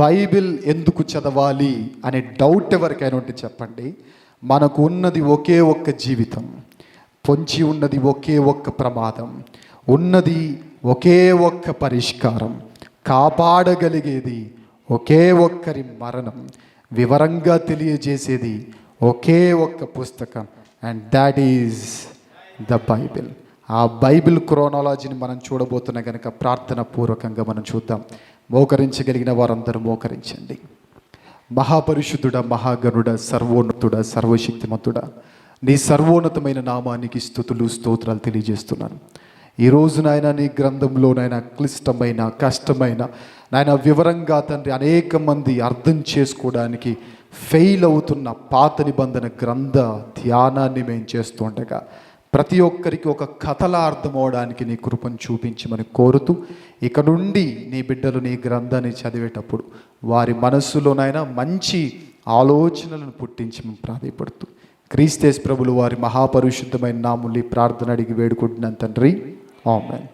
Bible ఎందుకు చదవాలి అనే డౌట్ ఎవరికైనా ఉంటే చెప్పండి. మనకు ఉన్నది ఒకే ఒక్క జీవితం, పొంచి ఉన్నది ఒకే ఒక్క ప్రమాదం, ఉన్నది ఒకే ఒక్క పరిష్కారం, కాపాడగలిగేది ఒకే ఒక్కరి మరణం, వివరంగా తెలియజేసేది ఒకే ఒక్క పుస్తకం, and that is the Bible. ఆ బైబిల్ క్రోనాలజీని మనం చూడబోతున్నా కనుక ప్రార్థన పూర్వకంగా మనం చూద్దాం. మోకరించగలిగిన వారందరూ మోకరించండి. మహాపరిశుద్ధుడ, మహాగణుడ, సర్వోన్నతుడ, సర్వశక్తిమంతుడ, నీ సర్వోన్నతమైన నామానికి స్తుతులు స్తోత్రాలు తెలియజేస్తున్నాను. ఈరోజు నాయన నీ గ్రంథంలోనైనా క్లిష్టమైన కష్టమైన నాయన వివరంగా తండ్రి అనేక మంది అర్థం చేసుకోవడానికి ఫెయిల్ అవుతున్న పాత నిబంధన గ్రంథ ధ్యానాన్ని మేము చేస్తుండగా ప్రతి ఒక్కరికి ఒక కథలా అర్థం అవడానికి నీ కృపను చూపించమని కోరుతూ, ఇక నుండి నీ బిడ్డలు నీ గ్రంథాన్ని చదివేటప్పుడు వారి మనస్సులోనైనా మంచి ఆలోచనలను పుట్టించమని ప్రాధాయపడుతూ క్రీస్తేస్ ప్రభులు వారి మహాపరిశుద్ధమైన నాముల్ని ప్రార్థన అడిగి వేడుకుంటున్నాను తండ్రి, ఆమేన్.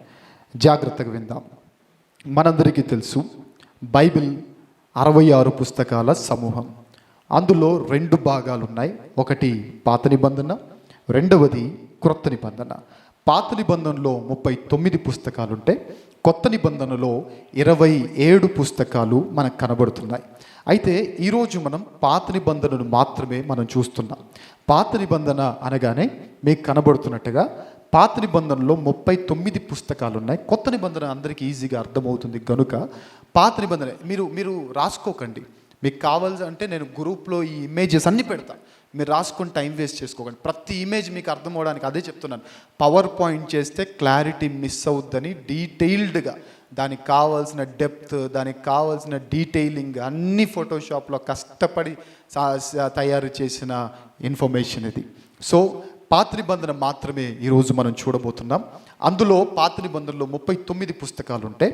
జాగ్రత్తగా విందాం. మనందరికీ తెలుసు, బైబిల్ 66 పుస్తకాల సమూహం. అందులో 2 భాగాలు ఉన్నాయి. ఒకటి పాత నిబంధన, రెండవది క్రొత్త నిబంధన. పాత నిబంధనలో 39 పుస్తకాలు ఉంటే కొత్త నిబంధనలో 27 పుస్తకాలు మనకు కనబడుతున్నాయి. అయితే ఈరోజు మనం పాత నిబంధనను మాత్రమే మనం చూస్తున్నాం. పాత నిబంధన అనగానే మీకు కనబడుతున్నట్టుగా పాత నిబంధనలో 39 పుస్తకాలు ఉన్నాయి. కొత్త నిబంధన అందరికీ ఈజీగా అర్థమవుతుంది కనుక పాత నిబంధన మీరు రాసుకోకండి. మీకు కావాల్సి అంటే నేను గ్రూప్లో ఈ ఇమేజెస్ అన్నీ పెడతాను, మీరు రాసుకొని టైం వేస్ట్ చేసుకోకండి. ప్రతి ఇమేజ్ మీకు అర్థం అవడానికి అదే చెప్తున్నాను. పవర్ పాయింట్ చేస్తే క్లారిటీ మిస్ అవుద్దని డీటెయిల్డ్గా దానికి కావాల్సిన డెప్త్, దానికి కావాల్సిన డీటెయిలింగ్ అన్ని ఫోటోషాప్లో కష్టపడి తయారు చేసిన ఇన్ఫర్మేషన్ ఇది. సో పాత నిబంధన మాత్రమే ఈరోజు మనం చూడబోతున్నాం. అందులో పాత నిబంధనలో 39 పుస్తకాలు ఉంటే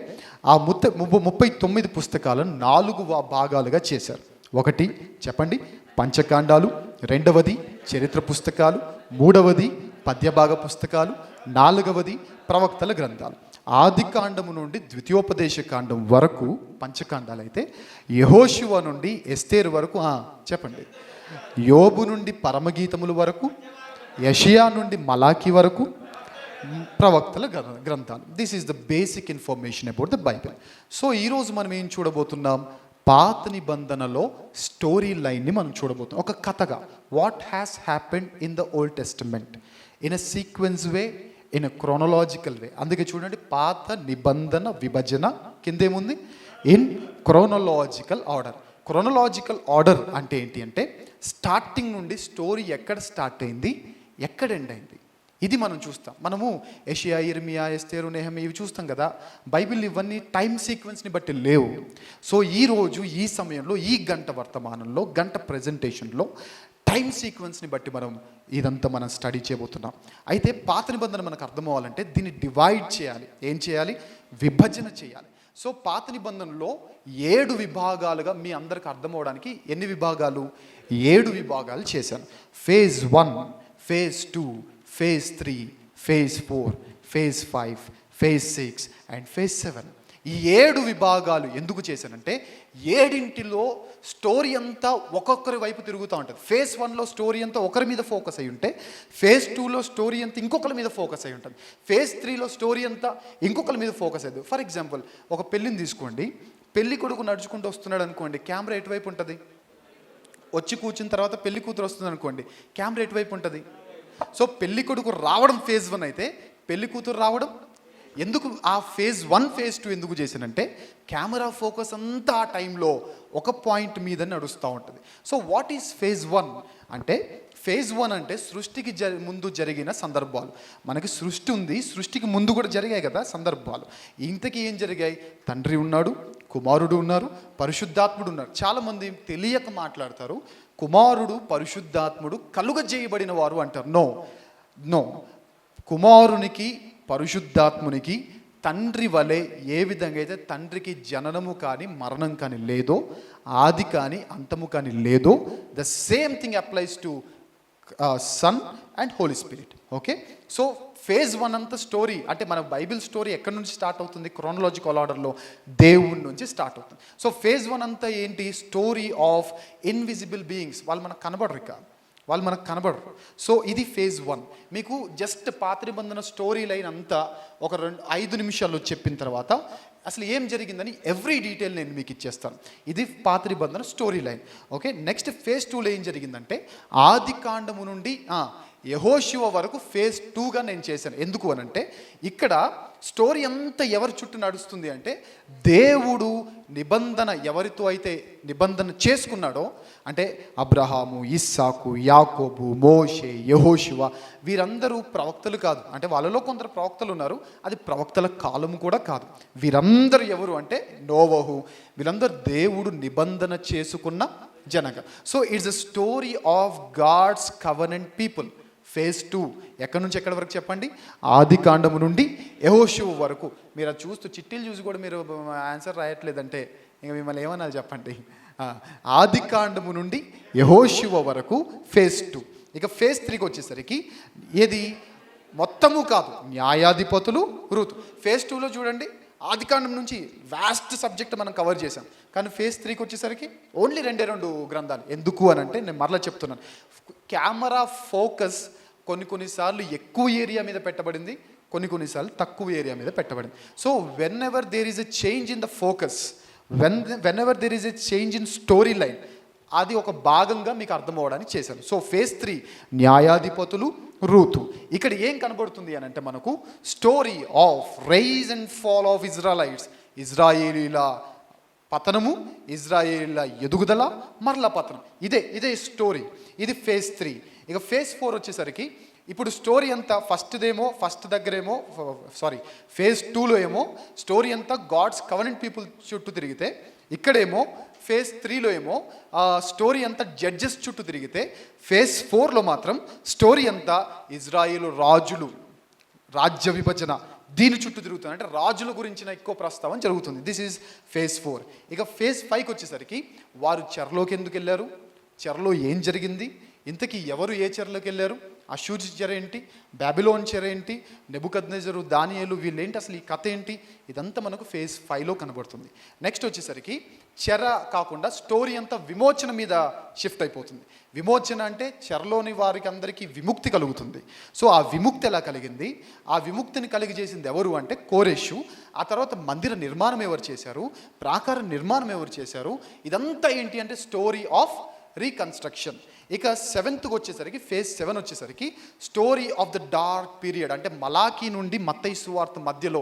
ఆ 39 పుస్తకాలను 4 భాగాలుగా చేశారు. ఒకటి చెప్పండి, పంచకాండాలు. రెండవది చరిత్ర పుస్తకాలు. మూడవది పద్యభాగ పుస్తకాలు. నాలుగవది ప్రవక్తల గ్రంథాలు. ఆది కాండము నుండి ద్వితీయోపదేశ కాండం వరకు పంచకాండాలు అయితే, యెహోషువ నుండి ఎస్తేరు వరకు చెప్పండి, యోబు నుండి పరమగీతముల వరకు, యెషయా నుండి మలాకి వరకు ప్రవక్తల గ్రంథాలు. This is the basic information about the Bible. So ఈరోజు మనం ఏం చూడబోతున్నాం? పాత నిబంధనలో స్టోరీ లైన్ని మనం చూడబోతున్నాం. ఒక కథగా what has happened in the Old Testament in a sequence way, in a chronological way. అందుకే చూడండి, పాత నిబంధన విభజన కిందేముంది? In chronological order. Chronological order అంటే ఏంటి అంటే స్టార్టింగ్ నుండి స్టోరీ ఎక్కడ స్టార్ట్ అయింది, ఎక్కడ ఎండ్ అయింది, ఇది మనం చూస్తాం. మనము యెషయా, యిర్మీయా, ఎస్తేరు, నెహెమీయా ఇవి చూస్తాం కదా. బైబిల్ ఇవన్నీ టైం సీక్వెన్స్ని బట్టి లేవు. సో ఈరోజు ఈ సమయంలో ఈ గంట వర్తమానంలో గంట ప్రజెంటేషన్లో టైం సీక్వెన్స్ని బట్టి మనం ఇదంతా మనం స్టడీ చేయబోతున్నాం. అయితే పాత నిబంధన మనకు అర్థం అవ్వాలంటే దీన్ని డివైడ్ చేయాలి. ఏం చేయాలి? విభజన చేయాలి. సో పాత నిబంధనలో 7 విభాగాలుగా మీ అందరికి అర్థం అవడానికి ఎన్ని విభాగాలు? 7 విభాగాలు చేశాను. Phase 1, phase 2, phase 3, phase 4, phase 5, phase 6 and phase 7. ఈ 7 విభాగాలు ఎందుకు చేశానంటే 7 స్టోరీ అంతా ఒక్కొక్కరి వైపు తిరుగుతూ ఉంటుంది. ఫేజ్ 1లో స్టోరీ అంతా ఒకరి మీద ఫోకస్ అయి ఉంటే, ఫేజ్ 2లో స్టోరీ అంతా ఇంకొకరి మీద ఫోకస్ అయి ఉంటుంది, ఫేజ్ 3లో స్టోరీ అంతా ఇంకొకరి మీద ఫోకస్ అయ్యింది. ఫర్ ఎగ్జాంపుల్, ఒక పెళ్ళిని తీసుకోండి. పెళ్లి కొడుకు నడుచుకుంటూ వస్తున్నాడు అనుకోండి, కెమెరా ఎటువైపు ఉంటుంది? వచ్చి కూర్చున్న తర్వాత పెళ్లి కూతురు వస్తుంది అనుకోండి, కెమెరా ఎటువైపు ఉంటుంది? సో పెళ్లి కొడుకు రావడం ఫేజ్ 1 అయితే పెళ్లి కూతురు రావడం ఎందుకు? ఆ ఫేజ్ 1, ఫేజ్ 2 ఎందుకు చేశానంటే కెమెరా ఫోకస్ అంతా ఆ టైంలో ఒక పాయింట్ మీద నడుస్తూ ఉంటుంది. సో వాట్ ఈస్ ఫేజ్ 1 అంటే, ఫేజ్ 1 అంటే సృష్టికి ముందు జరిగిన సందర్భాలు. మనకి సృష్టి ఉంది, సృష్టికి ముందు కూడా జరిగాయి కదా సందర్భాలు. ఇంతకీ ఏం జరిగాయి? తండ్రి ఉన్నాడు, కుమారుడు ఉన్నారు, పరిశుద్ధాత్ముడు ఉన్నారు. చాలామంది తెలియక మాట్లాడతారు, కుమారుడు పరిశుద్ధాత్ముడు కలుగజేయబడిన వారు అంటారు. నో. కుమారునికి పరిశుద్ధాత్మునికి తండ్రి వలె ఏ విధంగా అయితే తండ్రికి జననము కానీ మరణం కానీ లేదో, ఆది కానీ అంతము కానీ లేదో, the same thing applies to son and holy spirit. Okay, so phase 1 అంతా స్టోరీ, అంటే మన బైబిల్ స్టోరీ ఎక్కడి నుంచి స్టార్ట్ అవుతుంది? క్రోనలాజికల్ ఆర్డర్లో దేవుడి నుంచి స్టార్ట్ అవుతుంది. సో ఫేజ్ 1 అంతా ఏంటి? Story of invisible beings. వాళ్ళు మనకు కనబడరు. సో ఇది ఫేజ్ 1. మీకు జస్ట్ పాత నిబంధన స్టోరీ లైన్ అంతా ఒక 5 నిమిషాల్లో చెప్పిన తర్వాత అసలు ఏం జరిగిందని ఎవ్రీ డీటెయిల్ నేను మీకు ఇచ్చేస్తాను. ఇది పాత నిబంధన story line. Okay, next phase 2లో ఏం జరిగిందంటే ఆది కాండము నుండి యెహోషువ వరకు ఫేజ్ 2గా నేను చేశాను. ఎందుకు అనంటే ఇక్కడ స్టోరీ అంతా ఎవరి చుట్టూ నడుస్తుంది అంటే దేవుడు నిబంధన ఎవరితో అయితే నిబంధన చేసుకున్నాడో, అంటే అబ్రహాము, ఇస్సాకు, యాకోబు, మోషే, యెహోషువ, వీరందరూ ప్రవక్తలు కాదు. అంటే వాళ్ళలో కొందరు ప్రవక్తలు ఉన్నారు, అది ప్రవక్తల కాలము కూడా కాదు. వీరందరూ ఎవరు అంటే నోవహు, వీళ్ళందరూ దేవుడు నిబంధన చేసుకున్న జనక. So it's a story of God's covenant people. Phase 2 ఎక్కడి నుంచి ఎక్కడి వరకు చెప్పండి? ఆది కాండము నుండి యెహోషువ వరకు. మీరు అది చూస్తూ చిట్టీలు చూసి కూడా మీరు ఆన్సర్ రాయట్లేదంటే ఇంకా మిమ్మల్ని ఏమన్నా చెప్పండి. ఆది కాండము నుండి యెహోషువ వరకు ఫేజ్ 2. ఇక ఫేజ్ 3కి వచ్చేసరికి ఏది మొత్తము కాదు, న్యాయాధిపతులు, రూతు. ఫేజ్ 2లో చూడండి, ఆది కాండం నుంచి వాస్ట్ సబ్జెక్ట్ మనం కవర్ చేసాం. కానీ ఫేజ్ 3కి వచ్చేసరికి ఓన్లీ 2 గ్రంథాలు. ఎందుకు అని అంటే నేను మరలా చెప్తున్నాను, కెమెరా ఫోకస్ కొన్నిసార్లు ఎక్కువ ఏరియా మీద పెట్టబడింది, కొన్నిసార్లు తక్కువ ఏరియా మీద పెట్టబడింది. So whenever there is a change in the focus, whenever there is a change in story line, అది ఒక భాగంగా మీకు అర్థం అవ్వడానికి చేశాను. సో ఫేజ్ 3 న్యాయాధిపతులు, రూతు. ఇక్కడ ఏం కనబడుతుంది అని అంటే మనకు story of rise and fall of Israelites, ఇజ్రాయేలీల పతనము, ఇజ్రాయేలీల ఎదుగుదల, మరల పతనం. ఇదే స్టోరీ. ఇది ఫేజ్ 3. ఇక ఫేజ్ 4 వచ్చేసరికి ఇప్పుడు స్టోరీ అంతా ఫేజ్ 2లో ఏమో స్టోరీ అంతా గాడ్స్ కవెనెంట్ పీపుల్ చుట్టూ తిరిగితే, ఇక్కడేమో ఫేజ్ 3లో ఏమో స్టోరీ అంతా జడ్జెస్ చుట్టూ తిరిగితే, ఫేజ్ 4లో మాత్రం స్టోరీ అంతా ఇజ్రాయేలు రాజులు, రాజ్య విభజన, దీని చుట్టూ తిరుగుతుంది. అంటే రాజుల గురించిన ఎక్కువ ప్రస్తావన జరుగుతుంది. This is phase 4. ఇక ఫేజ్ 5కి వచ్చేసరికి వారు చెరలోకి ఎందుకు వెళ్ళారు, చెరలో ఏం జరిగింది, ఇంతకీ ఎవరు ఏ చెరలోకి వెళ్ళారు, అషూరు చెర ఏంటి, బాబిలోన్ చెర ఏంటి, నెబుకద్నెజరు, దానియేలు, వీళ్ళేంటి, అసలు ఈ కథ ఏంటి, ఇదంతా మనకు ఫేజ్ 5లో కనబడుతుంది. నెక్స్ట్ వచ్చేసరికి చెర కాకుండా స్టోరీ అంతా విమోచన మీద షిఫ్ట్ అయిపోతుంది. విమోచన అంటే చెరలోని వారికి అందరికీ విముక్తి కలుగుతుంది. సో ఆ విముక్తి ఎలా కలిగింది, ఆ విముక్తిని కలిగజేసింది ఎవరు అంటే కోరెషు. ఆ తర్వాత మందిర నిర్మాణం ఎవరు చేశారు, ప్రాకార నిర్మాణం ఎవరు చేశారు, ఇదంతా ఏంటి అంటే స్టోరీ ఆఫ్ రీకన్స్ట్రక్షన్. ఇక 7th వచ్చేసరికి ఫేజ్ 7 వచ్చేసరికి story of the dark period. అంటే మలాకీ నుండి మత్తయి సువార్త మధ్యలో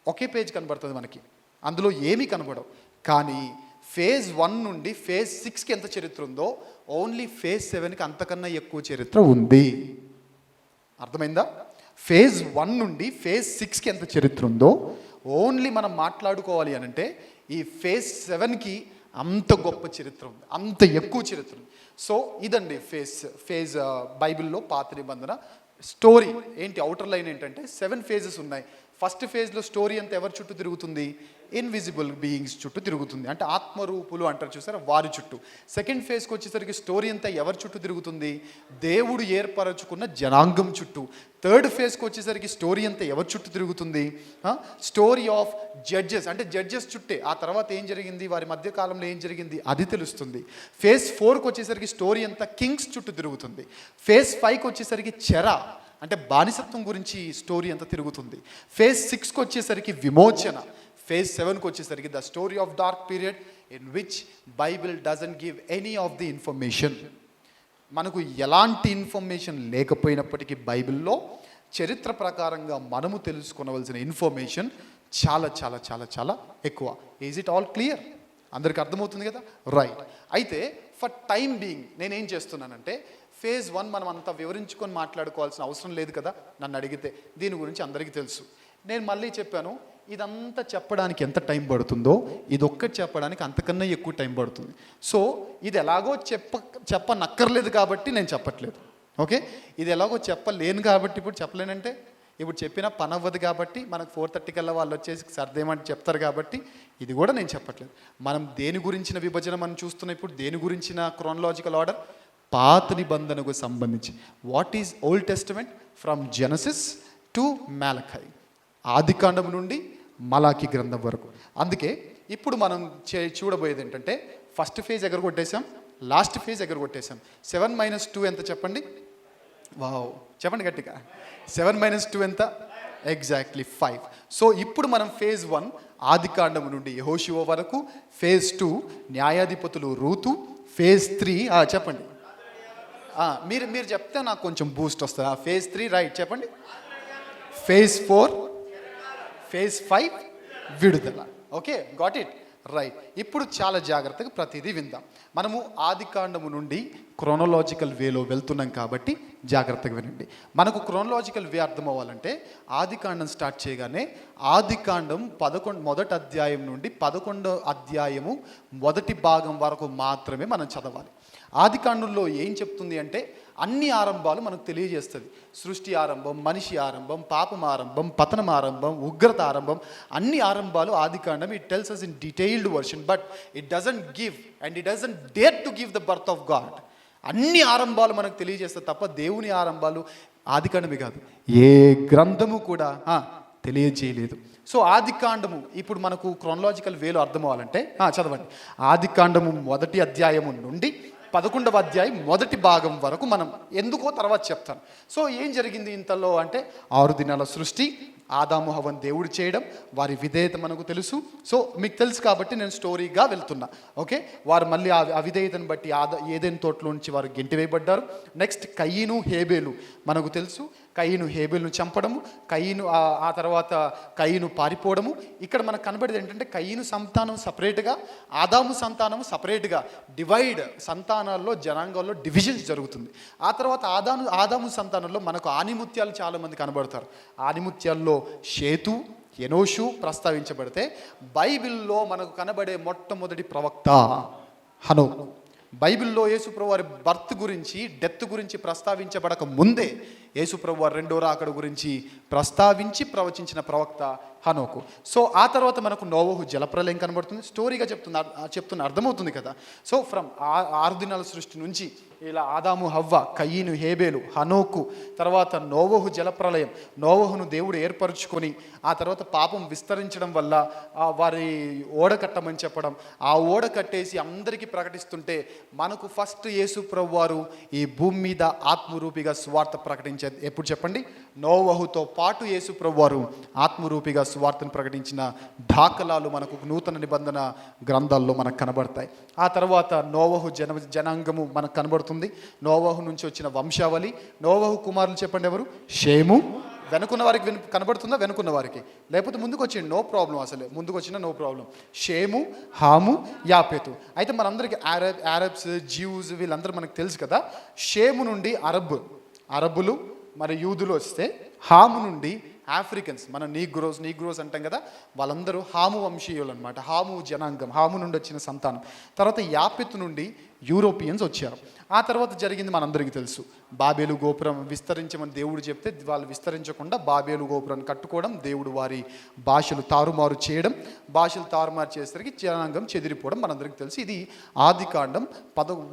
ఒకే పేజ్ కనబడుతుంది మనకి, అందులో ఏమీ కనబడవు. కానీ ఫేజ్ 1 నుండి ఫేజ్ 6కి ఎంత చరిత్ర ఉందో, ఓన్లీ ఫేజ్ 7కి అంతకన్నా ఎక్కువ చరిత్ర ఉంది. అర్థమైందా? ఫేజ్ 1 నుండి ఫేజ్ 6కి ఎంత చరిత్ర ఉందో ఓన్లీ మనం మాట్లాడుకోవాలి అని అంటే ఈ ఫేజ్ 7కి అంత గొప్ప చరిత్ర ఉంది, అంత ఎక్కువ చరిత్ర ఉంది. సో ఇదండి ఫేజ్ బైబిల్లో పాత నిబంధన స్టోరీ ఏంటి. అవుటర్ లైన్ ఏంటంటే 7 ఫేజెస్ ఉన్నాయి. ఫస్ట్ ఫేజ్లో స్టోరీ అంతా ఎవరి చుట్టూ తిరుగుతుంది, ఇన్విజిబుల్ బీయింగ్స్ చుట్టూ తిరుగుతుంది, అంటే ఆత్మరూపులు అంటారు చూసారా, వారి చుట్టూ. సెకండ్ ఫేజ్కి వచ్చేసరికి స్టోరీ అంతా ఎవరి చుట్టూ తిరుగుతుంది, దేవుడు ఏర్పరచుకున్న జనాంగం చుట్టూ. థర్డ్ ఫేజ్కి వచ్చేసరికి స్టోరీ అంతా ఎవరి చుట్టూ తిరుగుతుంది, స్టోరీ ఆఫ్ జడ్జెస్, అంటే జడ్జెస్ చుట్టే ఆ తర్వాత ఏం జరిగింది, వారి మధ్య కాలంలో ఏం జరిగింది అది తెలుస్తుంది. ఫేజ్ 4కి వచ్చేసరికి స్టోరీ అంతా కింగ్స్ చుట్టూ తిరుగుతుంది. ఫేజ్ 5కి వచ్చేసరికి చెర, అంటే బానిసత్వం గురించి స్టోరీ అంతా తిరుగుతుంది. ఫేజ్ 6కి వచ్చేసరికి విమోచన. ఫేజ్ 7కి వచ్చేసరికి the story of dark period in which Bible doesn't give any of the information. మనకు ఎలాంటి ఇన్ఫర్మేషన్ లేకపోయినప్పటికీ బైబిల్లో చరిత్ర ప్రకారంగా మనము తెలుసుకోవలసిన ఇన్ఫర్మేషన్ చాలా చాలా చాలా చాలా ఎక్కువ. Is it all clear? అందరికి అర్థమవుతుంది కదా, రైట్. అయితే ఫర్ టైం బీయింగ్ నేనేం చేస్తున్నానంటే ఫేజ్ 1 మనం అంతా వివరించుకొని మాట్లాడుకోవాల్సిన అవసరం లేదు కదా, నన్ను అడిగితే దీని గురించి అందరికీ తెలుసు. నేను మళ్ళీ చెప్పాను, ఇదంతా చెప్పడానికి ఎంత టైం పడుతుందో ఇదొక్కటి చెప్పడానికి అంతకన్నా ఎక్కువ టైం పడుతుంది. సో ఇది ఎలాగో చెప్పనక్కర్లేదు కాబట్టి నేను చెప్పట్లేదు. ఓకే, ఇది ఎలాగో చెప్పలేను కాబట్టి ఇప్పుడు చెప్పలేనంటే ఇప్పుడు చెప్పిన పని అవ్వదు కాబట్టి మనకు 4:30 కల్లా వాళ్ళు వచ్చేసి సర్దేమని చెప్తారు కాబట్టి ఇది కూడా నేను చెప్పట్లేదు. మనం దేని గురించిన విభజన మనం చూస్తున్నాం ఇప్పుడు, దేని గురించిన క్రోనలాజికల్ ఆర్డర్, పాత నిబంధనకు సంబంధించి. What is Old Testament? From Genesis to Malachi, ఆదికాండం నుండి మలాకి గ్రంథం వరకు. అందుకే ఇప్పుడు మనం చూడబోయేది ఏంటంటే ఫస్ట్ ఫేజ్ ఎగరగొట్టేసాం, లాస్ట్ ఫేజ్ ఎగరగొట్టేసాం. 7 - 2 ఎంత చెప్పండి? వావ్, చెప్పండి గట్టిగా. 7 - 2 ఎంత? ఎగ్జాక్ట్లీ 5. సో ఇప్పుడు మనం ఫేజ్ 1 ఆదికాండం నుండి యెహోషువ వరకు, ఫేజ్ 2 న్యాయాధిపతులు రూతు, ఫేజ్ 3 చెప్పండి. మీరు చెప్తే నాకు కొంచెం బూస్ట్ వస్తుంది. ఫేజ్ 3 రైట్ చెప్పండి. ఫేజ్ 4, ఫేజ్ 5 విడుదల. Okay, got it right. ఇప్పుడు చాలా జాగ్రత్తగా ప్రతిదీ విందాం. మనము ఆదికాండము నుండి క్రోనలాజికల్ వేలో వెళ్తున్నాం కాబట్టి జాగ్రత్తగా వినండి. మనకు క్రోనలాజికల్ వే అర్థం అవ్వాలంటే ఆదికాండం స్టార్ట్ చేయగానే ఆదికాండం 11 మొదటి అధ్యాయం నుండి 11వ అధ్యాయము మొదటి భాగం వరకు మాత్రమే మనం చదవాలి. ఆదికాండంలో ఏం చెప్తుంది అంటే అన్ని ఆరంభాలు మనకు తెలియజేస్తుంది. సృష్టి ఆరంభం, మనిషి ఆరంభం, పాపం ఆరంభం, పతనం ఆరంభం, ఉగ్రత ఆరంభం, అన్ని ఆరంభాలు ఆదికాండం. It tells us in detailed version, but it doesn't give and it doesn't dare to give the birth of God. అన్ని ఆరంభాలు మనకు తెలియజేస్తుంది తప్ప దేవుని ఆరంభాలు ఆదికాండమే కాదు, ఏ గ్రంథము కూడా తెలియజేయలేదు. సో ఆదికాండము ఇప్పుడు మనకు క్రోనలాజికల్ వేలో అర్థం అవ్వాలంటే చదవండి. ఆదికాండము మొదటి అధ్యాయము నుండి 11వ అధ్యాయం మొదటి భాగం వరకు మనం ఎందుకో తర్వాత చెప్తాను. సో ఏం జరిగింది ఇంతలో అంటే 6 దినాల సృష్టి, ఆదాము హవ్వను దేవుడు చేయడం, వారి విధేయత మనకు తెలుసు. సో మీకు తెలుసు కాబట్టి నేను స్టోరీగా వెళ్తున్నా. ఓకే, వారు మళ్ళీ ఆ అవిధేయతను బట్టి ఏదైనా తోటలో నుంచి వారు గెంటివేయబడ్డారు. నెక్స్ట్ కయీను హేబేలు మనకు తెలుసు. కయీను హేబేలును చంపడము, కయీను ఆ తర్వాత కయీను పారిపోవడము. ఇక్కడ మనకు కనబడేది ఏంటంటే కయీను సంతానం సపరేట్గా, ఆదాము సంతానం సపరేట్గా డివైడ్, సంతానాల్లో జనాంగాల్లో డివిజన్స్ జరుగుతుంది. ఆ తర్వాత ఆదాము సంతానంలో మనకు ఆనిముత్యాలు చాలామంది కనబడతారు. ఆనిముత్యాల్లో షేతు, ఎనోషు ప్రస్తావించబడితే బైబిల్లో మనకు కనబడే మొట్టమొదటి ప్రవక్త హనోకు. బైబిల్లో యేసుప్రభు వారి బర్త్ గురించి, డెత్ గురించి ప్రస్తావించబడక ముందే యేసుప్రభు వారి రెండో రాకడ గురించి ప్రస్తావించి ప్రవచించిన ప్రవక్త హనోకు. సో ఆ తర్వాత మనకు నోవహు జలప్రలయం కనబడుతుంది. స్టోరీగా చెప్తున్న అర్థమవుతుంది కదా. సో ఫ్రమ్ 6 దినాల సృష్టి నుంచి ఇలా ఆదాము హవ్వ, కయీను హేబేలు, హనోకు, తర్వాత నోవహు జలప్రలయం, నోవహును దేవుడు ఏర్పరచుకొని ఆ తర్వాత పాపం విస్తరించడం వల్ల వారి ఓడ కట్టమని చెప్పడం, ఆ ఓడ కట్టేసి అందరికీ ప్రకటిస్తుంటే మనకు ఫస్ట్ యేసు ప్రభు వారు ఈ భూమి మీద ఆత్మరూపిగా సువార్త ప్రకటించేది ఎప్పుడు చెప్పండి? నోవహుతో పాటు యేసు ప్రభు వారు ఆత్మరూపిగా సువార్తను ప్రకటించిన దాఖలాలు మనకు నూతన నిబంధన గ్రంథాల్లో మనకు కనబడతాయి. ఆ తర్వాత నోవహు జనాంగము మనకు కనబడుతుంది. నోవహు నుంచి వచ్చిన వంశావళి. నోవహు కుమారులు చెప్పండి ఎవరు? షేము. వెనుకున్న వారికి కనబడుతుందా? వెనుకున్న వారికి, లేకపోతే ముందుకు వచ్చింది నో ప్రాబ్లం, అసలు ముందుకు వచ్చిన నో ప్రాబ్లం. షేము, హాము, యాపేతు. అయితే మనందరికీ అరబ్స్, జ్యూస్ వీళ్ళందరూ మనకు తెలుసు కదా. షేము నుండి అరబ్బులు మరి యూదులు వస్తే, హాము నుండి ఆఫ్రికన్స్, మన నీగ్రోస్ అంటాం కదా, వాళ్ళందరూ హాము వంశీయులు అనమాట. హాము జనాంగం, హాము నుండి వచ్చిన సంతానం. తర్వాత యాపెతు నుండి యూరోపియన్స్ వచ్చారు. ఆ తర్వాత జరిగింది మనందరికీ తెలుసు. బాబేలు గోపురం విస్తరించమని దేవుడు చెప్తే వాళ్ళు విస్తరించకుండా బాబేలు గోపురాన్ని కట్టుకోవడం, దేవుడు వారి భాషలు తారుమారు చేయడం, భాషలు తారుమారు చేసేసరికి జనాంగం చెదిరిపోవడం మనందరికీ తెలుసు. ఇది ఆదికాండం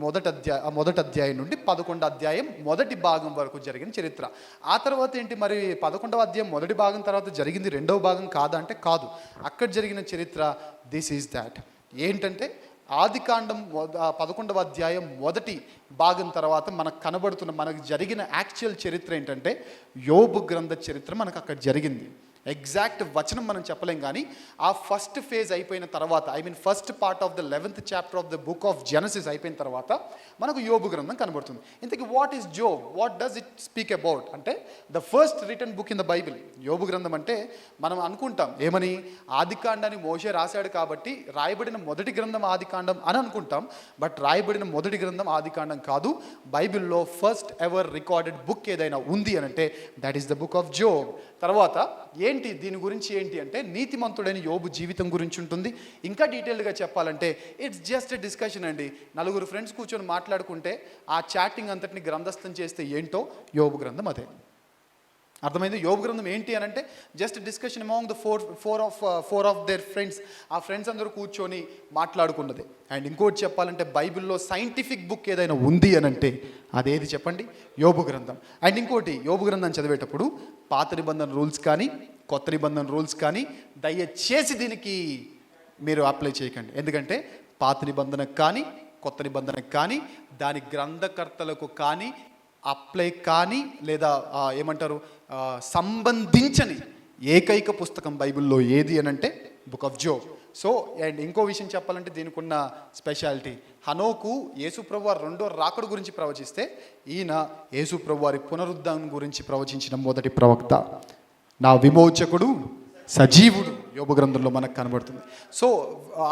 మొదటి అధ్యాయం నుండి 11వ అధ్యాయం మొదటి భాగం వరకు జరిగిన చరిత్ర. ఆ తర్వాత ఏంటి మరి 11వ అధ్యాయం మొదటి భాగం తర్వాత జరిగింది రెండవ భాగం కాదా అంటే కాదు. అక్కడ జరిగిన చరిత్ర దిస్ ఈజ్ దాట్. ఏంటంటే ఆదికాండం 11వ అధ్యాయం మొదటి భాగం తర్వాత మనకు జరిగిన యాక్చువల్ చరిత్ర ఏంటంటే యోబు గ్రంథ చరిత్ర మనకు అక్కడ జరిగింది. ఎగ్జాక్ట్ వచనం మనం చెప్పలేం, కానీ ఆ ఫస్ట్ ఫేజ్ అయిపోయిన తర్వాత, first part of the 11th chapter of the book of Genesis అయిపోయిన తర్వాత మనకు యోబు గ్రంథం కనబడుతుంది. ఇంతకీ what is Job? What does it speak about అంటే the first written book in the Bible. యోబు గ్రంథం అంటే మనం అనుకుంటాం ఏమని, ఆదికాండాన్ని మోషే రాశాడు కాబట్టి రాయబడిన మొదటి గ్రంథం ఆదికాండం అని అనుకుంటాం. బట్ రాయబడిన మొదటి గ్రంథం ఆదికాండం కాదు. బైబిల్లో ఫస్ట్ ఎవర్ రికార్డెడ్ బుక్ ఏదైనా ఉంది అని అంటే that is the book of Job. తర్వాత దీని గురించి ఏంటి అంటే నీతిమంతుడైన యోబు జీవితం గురించి ఉంటుంది. ఇంకా డీటెయిల్డ్గా చెప్పాలంటే ఇట్స్ జస్ట్ ఎ డిస్కషన్ అండి. నలుగురు ఫ్రెండ్స్ కూర్చొని మాట్లాడుకుంటే ఆ చాటింగ్ అంతటిని గ్రంథస్థం చేస్తే ఏంటో యోబు గ్రంథం అదే. అర్థమైంది? యోబు గ్రంథం ఏంటి అని అంటే just discussion among the four of their friends. ఆ ఫ్రెండ్స్ అందరూ కూర్చొని మాట్లాడుకున్నది. అండ్ ఇంకోటి చెప్పాలంటే బైబిల్లో సైంటిఫిక్ బుక్ ఏదైనా ఉంది అని అంటే అదేది చెప్పండి? యోబు గ్రంథం. అండ్ ఇంకోటి, యోబు గ్రంథం చదివేటప్పుడు పాత నిబంధన రూల్స్ కానీ కొత్త నిబంధన రూల్స్ కానీ దయచేసి దీనికి మీరు అప్లై చేయకండి. ఎందుకంటే పాత నిబంధనకు కానీ కొత్త నిబంధనకు కానీ దాని గ్రంథకర్తలకు కానీ అప్లై కానీ లేదా ఏమంటారు సంబంధించని ఏకైక పుస్తకం బైబిల్లో ఏది అని అంటే book of Job. So and ఇంకో విషయం చెప్పాలంటే దీనికి ఉన్న స్పెషాలిటీ, హనోకు యేసుప్రభు వారి రెండో రాకడ గురించి ప్రవచిస్తే ఈయన యేసుప్రభు వారి పునరుద్ధానం గురించి ప్రవచించిన మొదటి ప్రవక్త. నా విమోచకుడు సజీవుడు యోబు గ్రంథంలో మనకు కనబడుతుంది. సో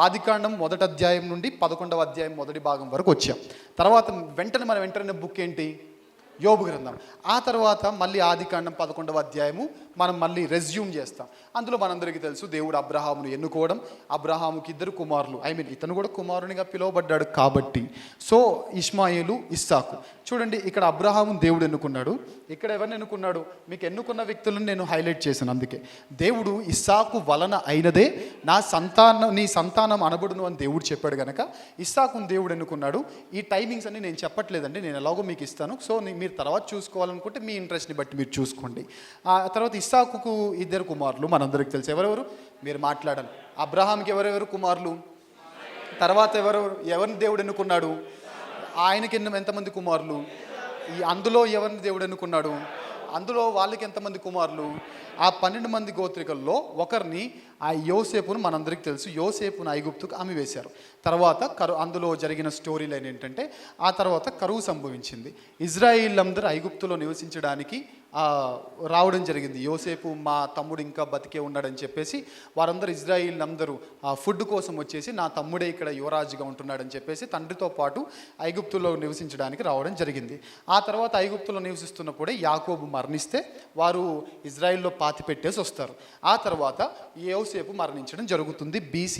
ఆదికాండం 1వ అధ్యాయం నుండి 11వ అధ్యాయం మొదటి భాగం వరకు వచ్చాం. తర్వాత వెంటనే మనం వెంటనే బుక్ ఏంటి? యోబు గ్రంథం. ఆ తర్వాత మళ్ళీ ఆదికాండం 11వ అధ్యాయము మనం మళ్ళీ రెజ్యూమ్ చేస్తాం. అందులో మనందరికీ తెలుసు దేవుడు అబ్రహామును ఎన్నుకోవడం, అబ్రహాముకి 2 కుమారులు, ఇతను కూడా కుమారునిగా పిలువబడ్డాడు కాబట్టి. సో ఇష్మాయేలు, ఇస్సాకు. చూడండి, ఇక్కడ అబ్రహాము దేవుడు ఎన్నుకున్నాడు, ఇక్కడ ఎవరిని ఎన్నుకున్నాడు? మీకు ఎన్నుకున్న వ్యక్తులను నేను హైలైట్ చేశాను. అందుకే దేవుడు ఇస్సాకు వలన అయినదే నీ సంతానం అనబడును అని దేవుడు చెప్పాడు కనుక ఇస్సాకును దేవుడు ఎన్నుకున్నాడు. ఈ టైమింగ్స్ అన్ని నేను చెప్పట్లేదండి, నేను ఎలాగో మీకు ఇస్తాను. సో మీరు తర్వాత చూసుకోవాలనుకుంటే మీ ఇంట్రెస్ట్ని బట్టి మీరు చూసుకోండి. ఆ తర్వాత ఇస్సాకుకు 2 కుమారులు మనందరికి తెలుసు. ఎవరెవరు? మీరు మాట్లాడాలి. అబ్రహాంకి ఎవరెవరు కుమారులు? తర్వాత ఎవరిని దేవుడు ఎన్నుకున్నాడు? ఆయనకి ఎంతమంది కుమారులు? అందులో ఎవరిని దేవుడు ఎన్నుకున్నాడు? అందులో వాళ్ళకి ఎంతమంది కుమారులు? ఆ 12 మంది గోత్రికల్లో ఒకరిని, ఆ యోసేపును మనందరికీ తెలుసు, యోసేపును ఐగుప్తుకు అమ్మివేశారు. తర్వాత అందులో జరిగిన స్టోరీ లైన్ ఏంటంటే ఆ తర్వాత కరువు సంభవించింది. ఇజ్రాయిల్ ఐగుప్తులో నివసించడానికి రావడం జరిగింది. యోసేపు మా తమ్ముడు ఇంకా బతికే ఉన్నాడని చెప్పేసి వారందరూ ఇజ్రాయిల్ ఫుడ్ కోసం వచ్చేసి నా తమ్ముడే ఇక్కడ యువరాజుగా ఉంటున్నాడని చెప్పేసి తండ్రితో పాటు ఐగుప్తులో నివసించడానికి రావడం జరిగింది. ఆ తర్వాత ఐగుప్తులో నివసిస్తున్నప్పుడే యాకోబు మరణిస్తే వారు ఇజ్రాయిల్లో పాతి పెట్టేసి వస్తారు. ఆ తర్వాత యోసేపు మరణించడం జరుగుతుంది. BC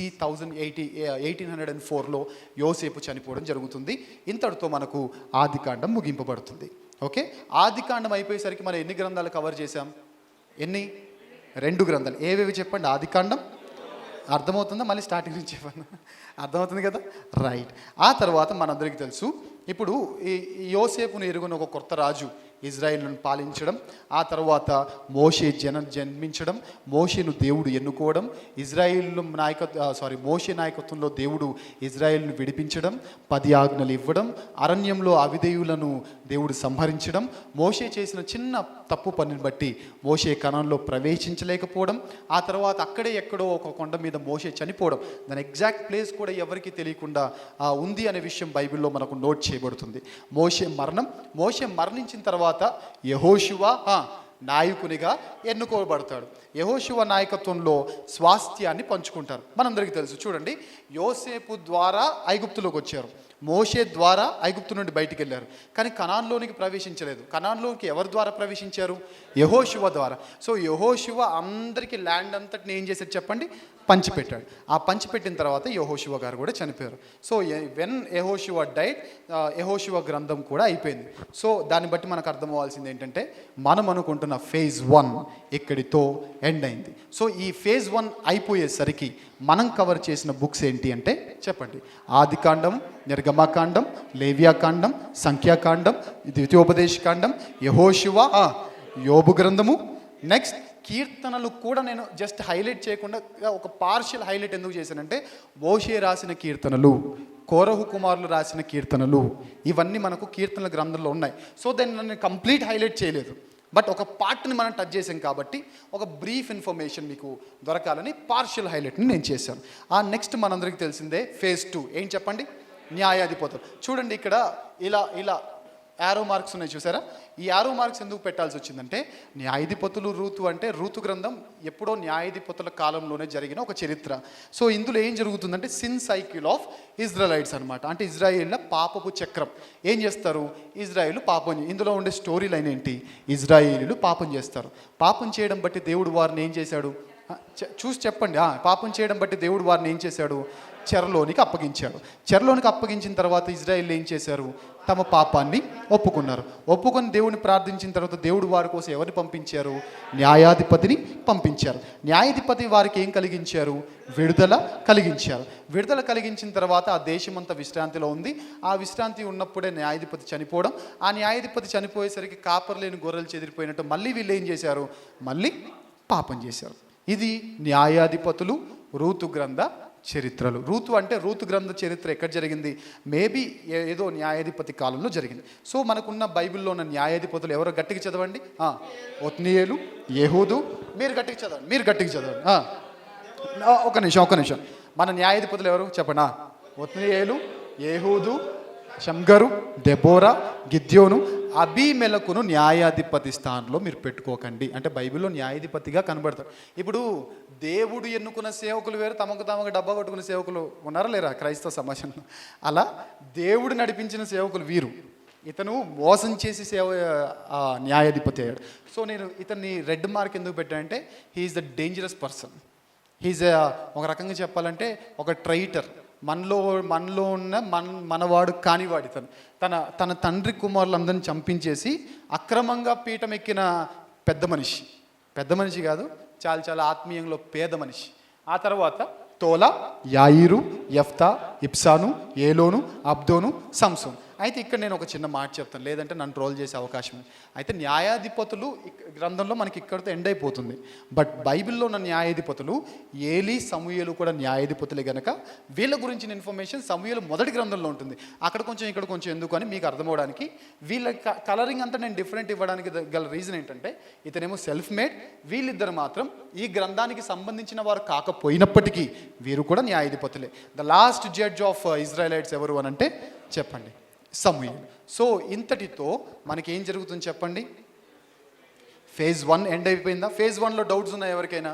1804లో యోసేపు చనిపోవడం జరుగుతుంది. ఇంతటితో మనకు ఆదికాండం ముగింపబడుతుంది. ఓకే, ఆదికాండం అయిపోయేసరికి మనం ఎన్ని గ్రంథాలు కవర్ చేశాం? 2 గ్రంథాలు. ఏవేవి చెప్పండి? ఆదికాండం అర్థమవుతుందా? మళ్ళీ స్టార్టింగ్ నుంచి చెప్పండి. అర్థమవుతుంది కదా? రైట్. ఆ తర్వాత మనందరికీ తెలుసు, ఇప్పుడు ఈ యోసేపును ఎరుగున ఒక కొత్త రాజు ఇజ్రాయిల్ను పాలించడం, ఆ తర్వాత మోషే జన్మించడం, మోషేను దేవుడు ఎన్నుకోవడం, మోషే నాయకత్వంలో దేవుడు ఇజ్రాయిల్ను విడిపించడం, 10 ఆజ్ఞలు ఇవ్వడం, అరణ్యంలో అవిధేయులను దేవుడు సంహరించడం, మోషే చేసిన చిన్న తప్పు పనిని బట్టి మోషే కనాన్లో ప్రవేశించలేకపోవడం, ఆ తర్వాత అక్కడే ఎక్కడో ఒక కొండ మీద మోషే చనిపోవడం, దాని ఎగ్జాక్ట్ ప్లేస్ కూడా ఎవరికి తెలియకుండా ఉంది అనే విషయం బైబిల్లో మనకు నోట్ చేయబడుతుంది. మోషే మరణించిన తర్వాత యెహోషువ నాయకునిగా ఎన్నుకోబడతాడు. యెహోషువ నాయకత్వంలో స్వాస్థ్యాన్ని పంచుకుంటారు. మనందరికీ తెలుసు. చూడండి, యోసేపు ద్వారా ఐగుప్తులోకి వచ్చారు, మోషే ద్వారా ఐగుప్తు నుండి బయటికి వెళ్ళారు, కానీ కనాన్లోనికి ప్రవేశించలేదు. కనాన్లోకి ఎవరి ద్వారా ప్రవేశించారు? యెహోషువ ద్వారా. సో యెహోషువ అందరికీ ల్యాండ్ అంతటిని ఏం చేశాడు చెప్పండి? పంచిపెట్టాడు. ఆ పంచిపెట్టిన తర్వాత యెహోషువ గారు కూడా చనిపోయారు. సో వెన్ యెహోషువ డైడ్, యెహోషువ గ్రంథం కూడా అయిపోయింది. సో దాన్ని బట్టి మనకు అర్థం అవ్వాల్సింది ఏంటంటే మనం అనుకుంటున్న ఫేజ్ 1 ఇక్కడితో ఎండ్ అయింది. సో ఈ ఫేజ్ 1 అయిపోయేసరికి మనం కవర్ చేసిన బుక్స్ ఏంటి అంటే చెప్పండి? ఆదికాండం, నిర్గమకాండం, లేవ్యాకాండం, సంఖ్యాకాండం, ద్వితీయోపదేశకాండం, యెహోషువ, యోబు గ్రంథము, నెక్స్ట్ కీర్తనలు కూడా నేను జస్ట్ హైలైట్ చేయకుండా ఒక పార్షియల్ హైలైట్ ఎందుకు చేశానంటే మోషే రాసిన కీర్తనలు, కోరహు కుమారులు రాసిన కీర్తనలు, ఇవన్నీ మనకు కీర్తనల గ్రంథంలో ఉన్నాయి. సో దాన్ని నేను కంప్లీట్ హైలైట్ చేయలేదు, బట్ ఒక పార్ట్ని మనం టచ్ చేసాం కాబట్టి ఒక బ్రీఫ్ ఇన్ఫర్మేషన్ మీకు దొరకాలని పార్షియల్ హైలైట్ని నేను చేశాను. ఆ నెక్స్ట్ మనందరికీ తెలిసిందే ఫేజ్ 2 ఏం చెప్పండి? న్యాయాధిపతులు. చూడండి, ఇక్కడ ఇలా యారో మార్క్స్ ఉన్నాయి చూసారా? ఈ యారో మార్క్స్ ఎందుకు పెట్టాల్సి వచ్చిందంటే న్యాయాధిపతులు, రూతు గ్రంథం ఎప్పుడో న్యాయాధిపతుల కాలంలోనే జరిగిన ఒక చరిత్ర. సో ఇందులో ఏం జరుగుతుందంటే సిన్ సైకిల్ ఆఫ్ ఇజ్రాయిలైట్స్ అనమాట. అంటే ఇజ్రాయిల్ల పాపపు చక్రం. ఏం చేస్తారు? ఇజ్రాయిల్ పాపం. ఇందులో ఉండే స్టోరీ లైన్ ఏంటి? ఇజ్రాయిలీలు పాపం చేస్తారు. పాపం చేయడం బట్టి దేవుడు వారిని ఏం చేశాడు? చూసి చెప్పండి. పాపం చేయడం బట్టి దేవుడు వారిని ఏం చేశాడు? చెరలోనికి అప్పగించాడు. చెరలోనికి అప్పగించిన తర్వాత ఇజ్రాయేల్ ఏం చేశారు? తమ పాపాన్ని ఒప్పుకున్నారు. ఒప్పుకొని దేవుని ప్రార్థించిన తర్వాత దేవుడు వారి కోసం ఎవరిని పంపించారు? న్యాయాధిపతిని పంపించారు. న్యాయాధిపతి వారికి ఏం కలిగించారు? విడుదల కలిగించారు. విడుదల కలిగించిన తర్వాత ఆ దేశమంతా విశ్రాంతిలో ఉంది. ఆ విశ్రాంతి ఉన్నప్పుడే న్యాయాధిపతి చనిపోవడం, ఆ న్యాయాధిపతి చనిపోయేసరికి కాపర్ లేని గొర్రెలు చెదిరిపోయినట్టు మళ్ళీ వీళ్ళు ఏం చేశారు? మళ్ళీ పాపం చేశారు. ఇది న్యాయాధిపతులు రూతు గ్రంథ చరిత్రలు. రూతు అంటే రూతు గ్రంథ చరిత్ర ఎక్కడ జరిగింది? మేబీ ఏదో న్యాయాధిపతి కాలంలో జరిగింది. సో మనకున్న బైబిల్లో ఉన్న న్యాయాధిపతులు ఎవరో గట్టిగా చదవండి. ఒత్నీయేలు, యెహూదు. మీరు గట్టిగా చదవండి. ఒక నిమిషం. మన న్యాయాధిపతులు ఎవరు చెప్పండి? ఒత్నీయేలు, యెహూదు, షమ్గరు, దెబోరా, గిద్యోను, అబీమెలకును న్యాయాధిపతి స్థానంలో మీరు పెట్టుకోకండి. అంటే బైబిల్లో న్యాయాధిపతిగా కనబడతారు. ఇప్పుడు దేవుడు ఎన్నుకున్న సేవకులు వేరు, తమకు డబ్బా కొట్టుకున్న సేవకులు ఉన్నారా లేరా క్రైస్తవ సమాజంలో? అలా దేవుడు నడిపించిన సేవకులు వీరు. ఇతను మోసం చేసి న్యాయాధిపతి అయ్యాడు. సో నేను ఇతన్ని రెడ్ మార్క్ ఎందుకు పెట్టానంటే he is the dangerous person. He is ఒక రకంగా చెప్పాలంటే ఒక ట్రైటర్. మనలో ఉన్న మనవాడు కానివాడు ఇతను. తన తండ్రి కుమారులందరినీ చంపించేసి అక్రమంగా పీఠం ఎక్కిన పెద్ద మనిషి కాదు, చాలా ఆత్మీయంలో పేద మనిషి. ఆ తర్వాత తోలా, యాయిరు, యెఫ్తా, ఇబ్సాను, ఏలోను, అబ్దోను, సంసోను. అయితే ఇక్కడ నేను ఒక చిన్న మాట చెప్తాను, లేదంటే నన్ను ట్రోల్ చేసే అవకాశం ఉంది. అయితే న్యాయాధిపతులు గ్రంథంలో మనకి ఇక్కడితో ఎండ్ అయిపోతుంది. బట్ బైబిల్లో ఉన్న న్యాయాధిపతులు ఏలీ, సమూయేలు కూడా న్యాయాధిపతులే గనక వీళ్ళ గురించిన ఇన్ఫర్మేషన్ సమూయేలు మొదటి గ్రంథంలో ఉంటుంది. అక్కడ కొంచెం ఇక్కడ కొంచెం ఎందుకు అని మీకు అర్థమవడానికి వీళ్ళ కలరింగ్ అంతా నేను డిఫరెంట్ ఇవ్వడానికి గల రీజన్ ఏంటంటే ఇతనేమో సెల్ఫ్ మేడ్, వీళ్ళిద్దరు మాత్రం ఈ గ్రంథానికి సంబంధించిన వారు కాకపోయినప్పటికీ వీరు కూడా న్యాయాధిపతులే. The last judge of Israelites ఎవరు అని అంటే చెప్పండి? సమూయేలు. సో ఇంతటితో మనకి ఏం జరుగుతుంది చెప్పండి? ఫేజ్ 1 ఎండ్ అయిపోయిందా? ఫేజ్ 1లో డౌట్స్ ఉన్నాయా ఎవరికైనా?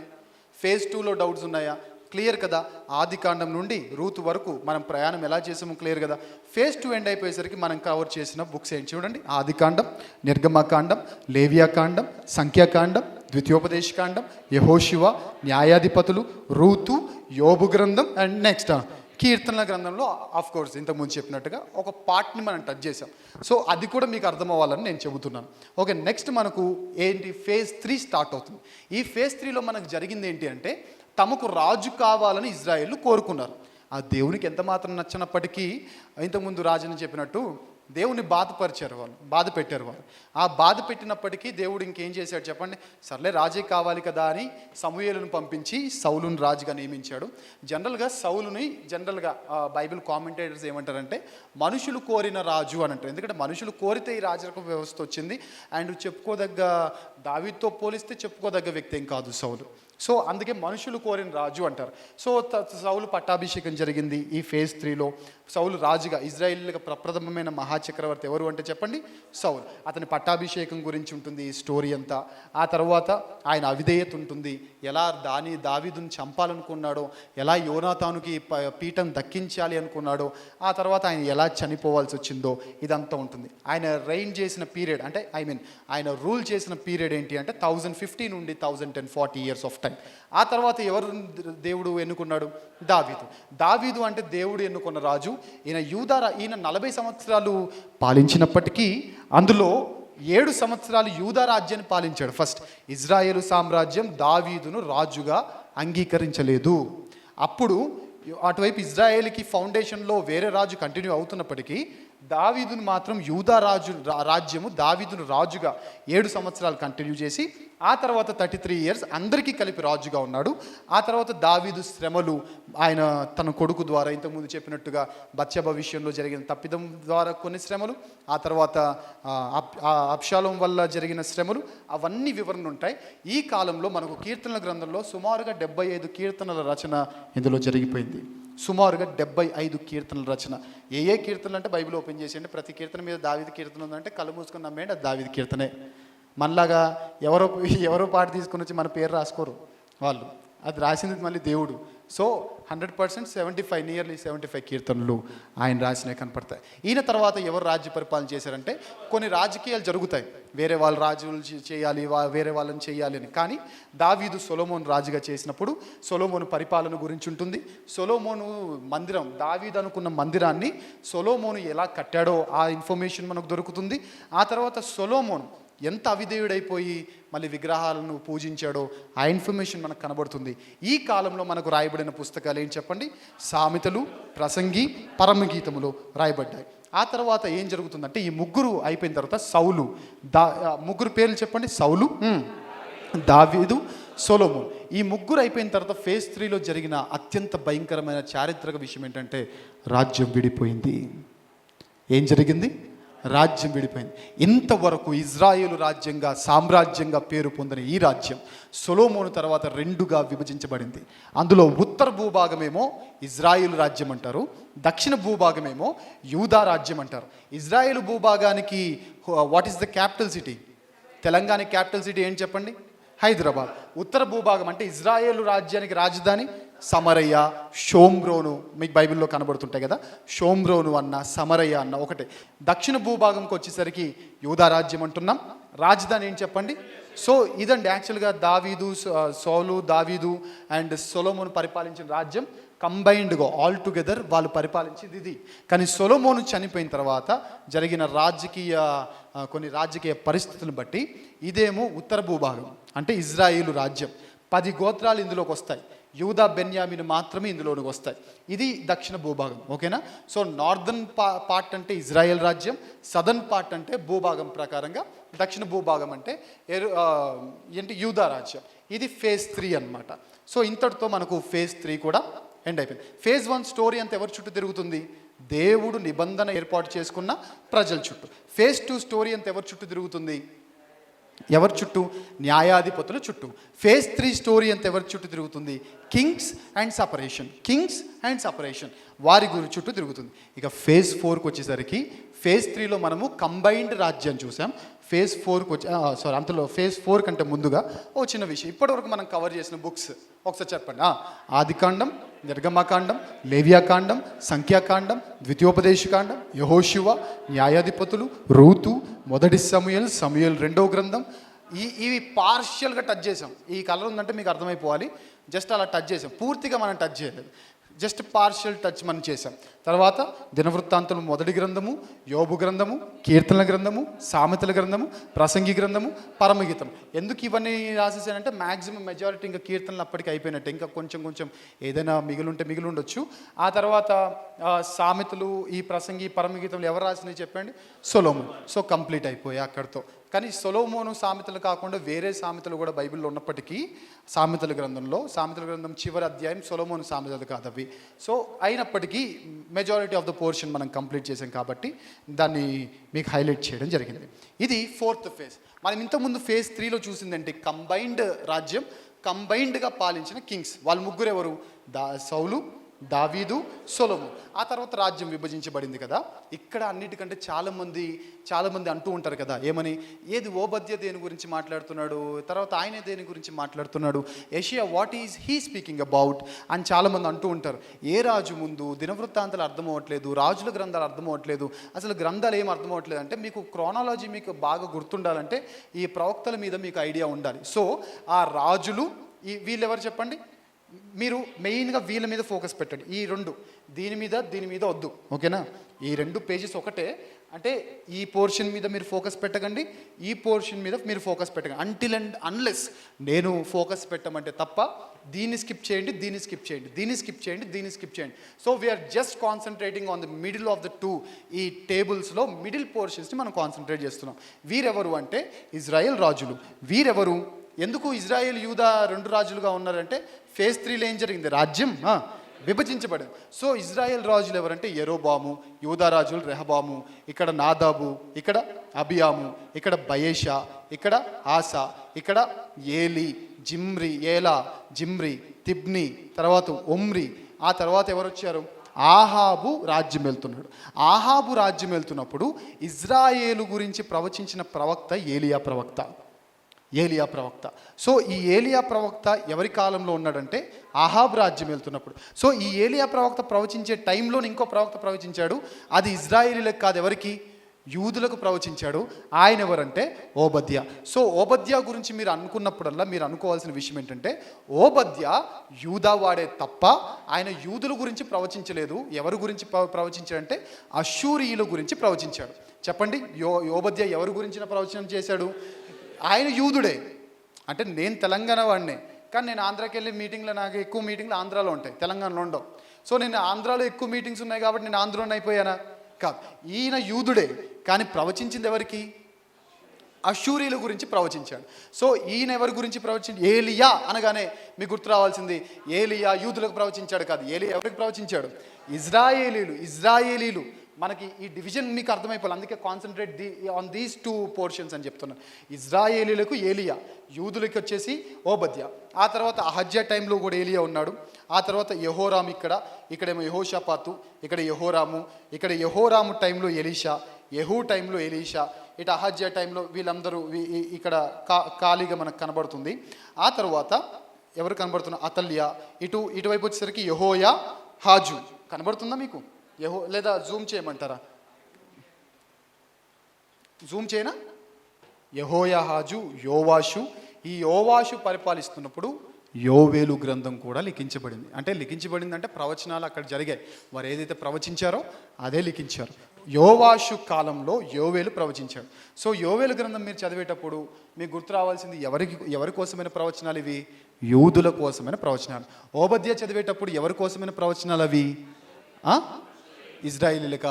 ఫేజ్ 2లో డౌట్స్ ఉన్నాయా? క్లియర్ కదా? ఆదికాండం నుండి రూతు వరకు మనం ప్రయాణం ఎలా చేసామో క్లియర్ కదా? ఫేజ్ 2 ఎండ్ అయిపోయేసరికి మనం కవర్ చేసిన బుక్స్ ఏంటి చూడండి? ఆదికాండం, నిర్గమకాండం, లేవియాకాండం, సంఖ్యాకాండం, ద్వితీయోపదేశకాండం, యెహోషువ, న్యాయాధిపతులు, రూతు, యోబు గ్రంథం అండ్ నెక్స్ట్ కీర్తనల గ్రంథంలో ఆఫ్ కోర్స్ ఇంతకుముందు చెప్పినట్టుగా ఒక పార్ట్ని మనం టచ్ చేసాం. సో అది కూడా మీకు అర్థం అవ్వాలని నేను చెబుతున్నాను. ఓకే, నెక్స్ట్ మనకు ఏంటి? ఫేజ్ 3 స్టార్ట్ అవుతుంది. ఈ ఫేజ్ 3లో మనకు జరిగింది ఏంటి అంటే తమకు రాజు కావాలని ఇజ్రాయేలు కోరుకున్నారు. ఆ దేవునికి ఎంత మాత్రం నచ్చినప్పటికీ ఇంతకుముందు రాజుని చెప్పినట్టు దేవుని బాధ పెట్టారు వాళ్ళు. ఆ బాధ పెట్టినప్పటికీ దేవుడు ఇంకేం చేశాడు చెప్పండి? సర్లే రాజే కావాలి కదా అని సమూయేలును పంపించి సౌలును రాజుగా నియమించాడు. జనరల్గా బైబిల్ కామెంటేటర్స్ ఏమంటారంటే మనుషులు కోరిన రాజు అని అంటారు. ఎందుకంటే మనుషులు కోరితే ఈ రాజరిక వ్యవస్థ వచ్చింది. అండ్ చెప్పుకోదగ్గ దావీదుతో పోలిస్తే చెప్పుకోదగ్గ వ్యక్తి ఏం కాదు సౌలు. సో అందుకే మనుషులు కోరిన రాజు అంటారు. సో సౌలు పట్టాభిషేకం జరిగింది ఈ ఫేజ్ 3లో. సౌలు రాజుగా, ఇజ్రాయిల్గా ప్రప్రథమమైన మహాచక్రవర్తి ఎవరు అంటే చెప్పండి? సౌలు. అతని పట్టాభిషేకం గురించి ఉంటుంది ఈ స్టోరీ అంతా. ఆ తర్వాత ఆయన అవిధేయత ఉంటుంది, ఎలా దావీదుని చంపాలనుకున్నాడో, ఎలా యోనాతానుకి పీఠం దక్కించాలి అనుకున్నాడో, ఆ తర్వాత ఆయన ఎలా చనిపోవాల్సి వచ్చిందో ఇదంతా ఉంటుంది. ఆయన రెయిన్ చేసిన పీరియడ్ అంటే ఆయన రూల్ చేసిన పీరియడ్ ఏంటి అంటే 1050 నుండి 1010 40 years ఆఫ్ టైం. ఆ తర్వాత ఎవరు దేవుడు ఎన్నుకున్నాడు? దావీదు అంటే దేవుడు ఎన్నుకున్న రాజు. ఈయన 40 సంవత్సరాలు పాలించినప్పటికీ అందులో 7 సంవత్సరాలు యూదా రాజ్యాన్ని పాలించాడు. ఫస్ట్ ఇజ్రాయేలు సామ్రాజ్యం దావీదును రాజుగా అంగీకరించలేదు. అప్పుడు అటువైపు ఇజ్రాయేల్కి ఫౌండేషన్లో వేరే రాజు కంటిన్యూ అవుతున్నప్పటికీ దావీదును మాత్రం యూదా రాజ్యము దావీదును రాజుగా 7 సంవత్సరాలు కంటిన్యూ చేసి ఆ తర్వాత 33 years అందరికీ కలిపి రాజుగా ఉన్నాడు. ఆ తర్వాత దావీదు శ్రమలు, ఆయన తన కొడుకు ద్వారా ఇంతకుముందు చెప్పినట్టుగా బత్షెబ విషయంలో జరిగిన తప్పిదం ద్వారా కొన్ని శ్రమలు, ఆ తర్వాత అబ్షాలోం వల్ల జరిగిన శ్రమలు, అవన్నీ వివరణ ఉంటాయి. ఈ కాలంలో మనకు కీర్తనల గ్రంథంలో సుమారుగా 75 కీర్తనల రచన ఇందులో జరిగిపోయింది. సుమారుగా 75 కీర్తనల రచన. ఏ కీర్తనలు అంటే బైబిల్ ఓపెన్ చేసేయండి, ప్రతి కీర్తన మీద దావీదు కీర్తన ఉందంటే కళ్ళు మూసుకొని నమ్మేయండి అది దావీదు కీర్తనే. మనలాగా ఎవరో పాట తీసుకుని వచ్చి మన పేరు రాసుకోరు వాళ్ళు. అది రాసింది మళ్ళీ దేవుడు. సో 100% 75 నియర్లీ 75 కీర్తనలు ఆయన రాసినవి కనపడతాయి. ఈయన తర్వాత ఎవరు రాజ్య పరిపాలన చేశారంటే కొన్ని రాజకీయాలు జరుగుతాయి, వేరే వాళ్ళు రాజులు చేయాలి, వేరే వాళ్ళని చేయాలి అని. కానీ దావీదు సొలొమోను రాజుగా చేసినప్పుడు సొలొమోను పరిపాలన గురించి ఉంటుంది. సొలొమోను మందిరం, దావీదు అనుకున్న మందిరాన్ని సొలొమోను ఎలా కట్టాడో ఆ ఇన్ఫర్మేషన్ మనకు దొరుకుతుంది. ఆ తర్వాత సొలొమోను ఎంత అవిధేయుడైపోయి మళ్ళీ విగ్రహాలను పూజించాడో ఆ ఇన్ఫర్మేషన్ మనకు కనబడుతుంది. ఈ కాలంలో మనకు రాయబడిన పుస్తకాలు ఏం చెప్పండి? సామెతలు, ప్రసంగి, పరమగీతములు రాయబడ్డాయి. ఆ తర్వాత ఏం జరుగుతుందంటే ఈ ముగ్గురు అయిపోయిన తర్వాత సౌలు, ముగ్గురు పేర్లు చెప్పండి. సౌలు, దావీదు, సొలొమోను. ఈ ముగ్గురు అయిపోయిన తర్వాత ఫేజ్ 3లో జరిగిన అత్యంత భయంకరమైన చారిత్రక విషయం ఏంటంటే రాజ్యం విడిపోయింది. ఏం జరిగింది? రాజ్యం విడిపోయింది. ఇంతవరకు ఇజ్రాయేలు రాజ్యంగా, సామ్రాజ్యంగా పేరు పొందిన ఈ రాజ్యం సొలొమోను తర్వాత 2గా విభజించబడింది. అందులో ఉత్తర భూభాగమేమో ఇజ్రాయేలు రాజ్యం అంటారు, దక్షిణ భూభాగమేమో యూదా రాజ్యం అంటారు. ఇజ్రాయేలు భూభాగానికి what is the capital city? Telangana capital city ఏంటి చెప్పండి? హైదరాబాద్. ఉత్తర భూభాగం అంటే ఇజ్రాయేలు రాజ్యానికి రాజధాని సమరయ్య, షోమ్రోను. మీకు బైబిల్లో కనబడుతుంటాయి కదా, షోమ్రోను అన్న, సమరయ్య అన్న ఒకటే. దక్షిణ భూభాగంకి వచ్చేసరికి యూదా రాజ్యం అంటున్నాం. రాజధాని ఏంటి చెప్పండి? సో ఇదండి యాక్చువల్గా సౌలు, దావీదు అండ్ సొలొమోను పరిపాలించిన రాజ్యం కంబైన్డ్గా ఆల్ టుగెదర్ వాళ్ళు పరిపాలించేది ఇది. కానీ సొలొమోను చనిపోయిన తర్వాత జరిగిన కొన్ని రాజకీయ పరిస్థితులను బట్టి ఇదేమో ఉత్తర భూభాగం అంటే ఇజ్రాయేలు రాజ్యం. 10 గోత్రాలు ఇందులోకి వస్తాయి. యూదా, బెన్యామీను మాత్రమే ఇందులోకి వస్తాయి. ఇది దక్షిణ భూభాగం. ఓకేనా? సో నార్దర్న్ పార్ట్ అంటే ఇజ్రాయెల్ రాజ్యం, సదర్న్ పార్ట్ అంటే భూభాగం ప్రకారంగా దక్షిణ భూభాగం అంటే ఏంటి? యూదా రాజ్యం. ఇది ఫేజ్ 3 అన్నమాట. సో ఇంతటితో మనకు ఫేజ్ 3 కూడా ఎండ్ అయిపోయింది. ఫేజ్ 1 స్టోరీ అంతా ఎవరి చుట్టూ తిరుగుతుంది? దేవుడు నిబంధన ఏర్పాటు చేసుకున్న ప్రజల చుట్టూ. ఫేజ్ 2 స్టోరీ అంతా ఎవరి చుట్టూ తిరుగుతుంది? ఎవరి చుట్టూ? న్యాయాధిపతుల చుట్టూ. ఫేజ్ 3 స్టోరీ అంతా ఎవరి చుట్టూ తిరుగుతుంది? కింగ్స్ అండ్ సపరేషన్ వారి గురి చుట్టూ తిరుగుతుంది. ఇక ఫేజ్ 4కి వచ్చేసరికి ఫేజ్ 3లో మనము కంబైన్డ్ రాజ్యం చూసాం. ఫేజ్ 4కి అంతలో ఫేజ్ 4 కంటే ముందుగా ఓ చిన్న విషయం. ఇప్పటివరకు మనం కవర్ చేసిన బుక్స్ ఒకసారి చెప్పండి. ఆదికాండం, నిర్గమకాండం, లేవియాకాండం, సంఖ్యాకాండం, ద్వితీయోపదేశకాండం, యెహోషువ, న్యాయాధిపతులు, రూతు, మొదటి సమూయేలు, 2వ గ్రంథం. ఇవి పార్షియల్గా టచ్ చేసాం. ఈ కలర్ ఉందంటే మీకు అర్థమైపోవాలి. జస్ట్ అలా టచ్ చేసాం, పూర్తిగా మనం టచ్ చేయలేదు. జస్ట్ పార్షియల్ టచ్ మనం చేసాం. తర్వాత దినవృత్తాంతము మొదటి గ్రంథము, యోబు గ్రంథము, కీర్తనల గ్రంథము, సామెతల గ్రంథము, ప్రసంగి గ్రంథము, పరమగీతం. ఎందుకు ఇవన్నీ రాసేసానంటే మ్యాక్సిమం మెజారిటీ ఇంకా కీర్తనలు అప్పటికి అయిపోయినట్టే. ఇంకా కొంచెం ఏదైనా మిగిలి ఉండొచ్చు. ఆ తర్వాత సామెతలు, ఈ ప్రసంగి, పరమగీతంలో ఎవరు రాసినవి చెప్పండి? సొలొమోను. సో కంప్లీట్ అయిపోయాయి అక్కడితో. కానీ సొలొమోను సామెతలు కాకుండా వేరే సామెతలు కూడా బైబిల్లో ఉన్నప్పటికీ సామెతల గ్రంథం చివరి అధ్యాయం సొలొమోను సామెతలు కాదు అవి. సో అయినప్పటికీ మెజారిటీ ఆఫ్ ద పోర్షన్ మనం కంప్లీట్ చేసాం కాబట్టి దాన్ని మీకు హైలైట్ చేయడం జరిగింది. ఇది 4th ఫేజ్. మనం ఇంతకుముందు ఫేజ్ 3లో చూసిందంటే కంబైన్డ్ రాజ్యం, కంబైన్డ్గా పాలించిన కింగ్స్. వాళ్ళు ముగ్గురు ఎవరు? సౌలు, దావీదు, సొలొమోను. ఆ తర్వాత రాజ్యం విభజించబడింది కదా. ఇక్కడ అన్నిటికంటే చాలామంది అంటూ ఉంటారు కదా, ఏమని? ఏది ఓబద్య దేని గురించి మాట్లాడుతున్నాడు, తర్వాత ఆయనే దేని గురించి మాట్లాడుతున్నాడు, యెషయా what is he speaking about అని చాలామంది అంటూ ఉంటారు. ఏ రాజు ముందు దినవృత్తాంతాలు అర్థం అవ్వట్లేదు, రాజుల గ్రంథాలు అర్థం అవ్వట్లేదు, అసలు గ్రంథాలు ఏం అర్థం అవ్వట్లేదు అంటే మీకు క్రోనాలజీ మీకు బాగా గుర్తుండాలంటే ఈ ప్రవక్తల మీద మీకు ఐడియా ఉండాలి. సో ఆ రాజులు వీళ్ళు ఎవరు చెప్పండి? మీరు మెయిన్గా వీళ్ళ మీద ఫోకస్ పెట్టండి. ఈ 2 దీని మీద వద్దు. ఓకేనా? ఈ 2 పేజెస్ ఒకటే. అంటే ఈ పోర్షన్ మీద మీరు ఫోకస్ పెట్టకండి, ఈ పోర్షన్ మీద మీరు ఫోకస్ పెట్టకండి. అంటిల్ అండ్ అన్లెస్ నేను ఫోకస్ పెట్టమంటే తప్ప దీన్ని స్కిప్ చేయండి, దీన్ని స్కిప్ చేయండి. So we're just concentrating on the middle of the 2. ఈ టేబుల్స్లో మిడిల్ పోర్షన్స్ని మనం కాన్సన్ట్రేట్ చేస్తున్నాం. వీరెవరు అంటే ఇజ్రాయెల్ రాజులు. వీరెవరు? ఎందుకు ఇజ్రాయెల్, యూదా 2 రాజులుగా ఉన్నారంటే ఫేజ్ 3లో ఏం జరిగింది? రాజ్యం విభజించబడింది. సో ఇజ్రాయెల్ రాజులు ఎవరంటే యెరోబాము, యూదా రాజులు రెహబాము, ఇక్కడ నాదాబు, ఇక్కడ అబియాము, ఇక్కడ బయేషా, ఇక్కడ ఆసా, ఇక్కడ జిమ్రి, తిబ్ని, తర్వాత ఒమ్రి. ఆ తర్వాత ఎవరు వచ్చారు? ఆహాబు రాజ్యం వెళ్తున్నాడు. ఆహాబు రాజ్యం వెళ్తున్నప్పుడు ఇజ్రాయేలు గురించి ప్రవచించిన ప్రవక్త ఏలియా ప్రవక్త. ఏలియా ప్రవక్త. సో ఈ ఏలియా ప్రవక్త ఎవరి కాలంలో ఉన్నాడంటే అహాబ్ రాజ్యం వెళ్తున్నప్పుడు. సో ఈ ఏలియా ప్రవక్త ప్రవచించే టైంలో ఇంకో ప్రవక్త ప్రవచించాడు. అది ఇజ్రాయేలీలకు కాదు, ఎవరికి? యూదులకు ప్రవచించాడు. ఆయన ఎవరంటే ఓబద్యా. సో ఓబద్యా గురించి మీరు అనుకున్నప్పుడల్లా మీరు అనుకోవాల్సిన విషయం ఏంటంటే ఓబద్యా యూదా వాడే తప్ప ఆయన యూదుల గురించి ప్రవచించలేదు. ఎవరి గురించి ప్రవచించాడంటే అష్షూరీయుల గురించి ప్రవచించాడు. చెప్పండి, ఓబద్యా ఎవరి గురించిన ప్రవచనం చేశాడు? ఆయన యూదుడే. అంటే నేను తెలంగాణ వాడినే, కానీ నేను ఆంధ్రాకి వెళ్ళి మీటింగ్లో, నాకు ఎక్కువ మీటింగ్లు ఆంధ్రాలో ఉంటాయి, తెలంగాణలో ఉండవు. సో నేను ఆంధ్రాలో ఎక్కువ మీటింగ్స్ ఉన్నాయి కాబట్టి నేను ఆంధ్రోని అయిపోయానా? కాదు, ఈయన యూదుడే, కానీ ప్రవచించింది ఎవరికి? అష్షూరీల గురించి ప్రవచించాడు. సో ఈయన ఎవరి గురించి ప్రవచించాడు? ఏలియా అనగానే మీకు గుర్తు రావాల్సింది, ఏలియా యూదులకు ప్రవచించాడు కాదు. ఏలియా ఎవరికి ప్రవచించాడు? ఇజ్రాయేలీలు. మనకి ఈ డివిజన్ మీకు అర్థమైపోవాలి, అందుకే కాన్సన్ట్రేట్ ఆన్ దీస్ 2 పోర్షన్స్ అని చెప్తున్నాను. ఇజ్రాయేలీలకు ఏలియా, యూదులకి వచ్చేసి ఓబద్యా. ఆ తర్వాత అహజ్యా టైంలో కూడా ఏలియా ఉన్నాడు. ఆ తర్వాత యెహోరాము, ఇక్కడేమో యెహోషాపాతు, ఇక్కడ యెహోరాము టైంలో ఎలీషా, యెహూ టైంలో ఎలీషా, ఇటు అహజ్యా టైంలో వీళ్ళందరూ ఇక్కడ ఖాళీగా మనకు కనబడుతుంది. ఆ తర్వాత ఎవరు కనబడుతున్నారు? అతల్యా. ఇటువైపు వచ్చేసరికి యెహోయా హాజు కనబడుతుందా మీకు? లేదా జూమ్ చేయమంటారా? జూమ్ చేయనా? యెహోయాహాజు, యోవాషు. ఈ యోవాషు పరిపాలిస్తున్నప్పుడు యోవేలు గ్రంథం కూడా లిఖించబడింది. అంటే ప్రవచనాలు అక్కడ జరిగాయి. వారు ఏదైతే ప్రవచించారో అదే లిఖించారు. యోవాషు కాలంలో యోవేలు ప్రవచించాడు. సో యోవేలు గ్రంథం మీరు చదివేటప్పుడు మీకు గుర్తు రావాల్సింది ఎవరి కోసమైన ప్రవచనాలు ఇవి? యూదుల కోసమైన ప్రవచనాలు. ఓబద్యా చదివేటప్పుడు ఎవరి కోసమైన ప్రవచనాలు అవి? ఇజ్రాయేలీలక,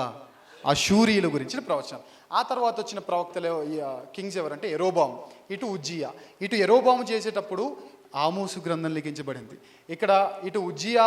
అష్షూరీయుల గురించిన ప్రవచనాలు. ఆ తర్వాత వచ్చిన ప్రవక్తలు కింగ్స్ ఎవరంటే యెరోబాము, ఇటు ఉజ్జియా. ఇటు యెరోబాము చేసేటప్పుడు ఆమోసు గ్రంథం లిఖించబడింది. ఇక్కడ ఇటు ఉజ్జియా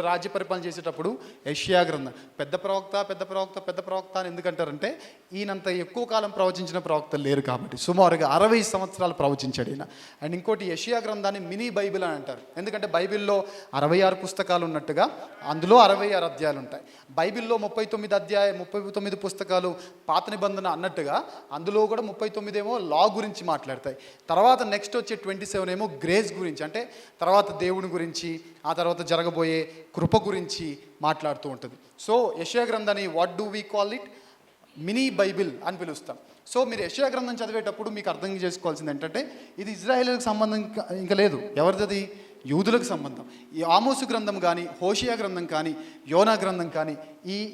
రాజ్య పరిపాలన చేసేటప్పుడు యెషయా గ్రంథం. పెద్ద ప్రవక్త అని ఎందుకంటారంటే ఈయనంత ఎక్కువ కాలం ప్రవచించిన ప్రవక్తలు లేరు కాబట్టి, సుమారుగా 60 సంవత్సరాలు ప్రవచించాడు ఈయన. అండ్ ఇంకోటి యెషయా గ్రంథాన్ని మినీ బైబిల్ అని అంటారు. ఎందుకంటే బైబిల్లో 66 పుస్తకాలు ఉన్నట్టుగా అందులో 66 అధ్యాయాలు ఉంటాయి. బైబిల్లో 39 పుస్తకాలు పాత నిబంధన అన్నట్టుగా అందులో కూడా 39 ఏమో లా గురించి మాట్లాడతాయి. తర్వాత నెక్స్ట్ వచ్చే 27 ఏమో గ్రేస్ గురించి, అంటే తర్వాత దేవుని గురించి, ఆ తర్వాత జరగబోయే కృప గురించి మాట్లాడుతూ ఉంటుంది. సో యెషయా గ్రంథాన్ని what do we call it? Mini Bible అని పిలుస్తాం. సో మీరు యెషయా గ్రంథం చదివేటప్పుడు మీకు అర్థం చేసుకోవాల్సింది ఏంటంటే ఇది ఇజ్రాయేలులకు సంబంధం ఇంకా లేదు. ఎవరిది? యూదులకు సంబంధం. ఈ ఆమోసు గ్రంథం కానీ, హోషియా గ్రంథం కానీ, యోనా గ్రంథం కానీ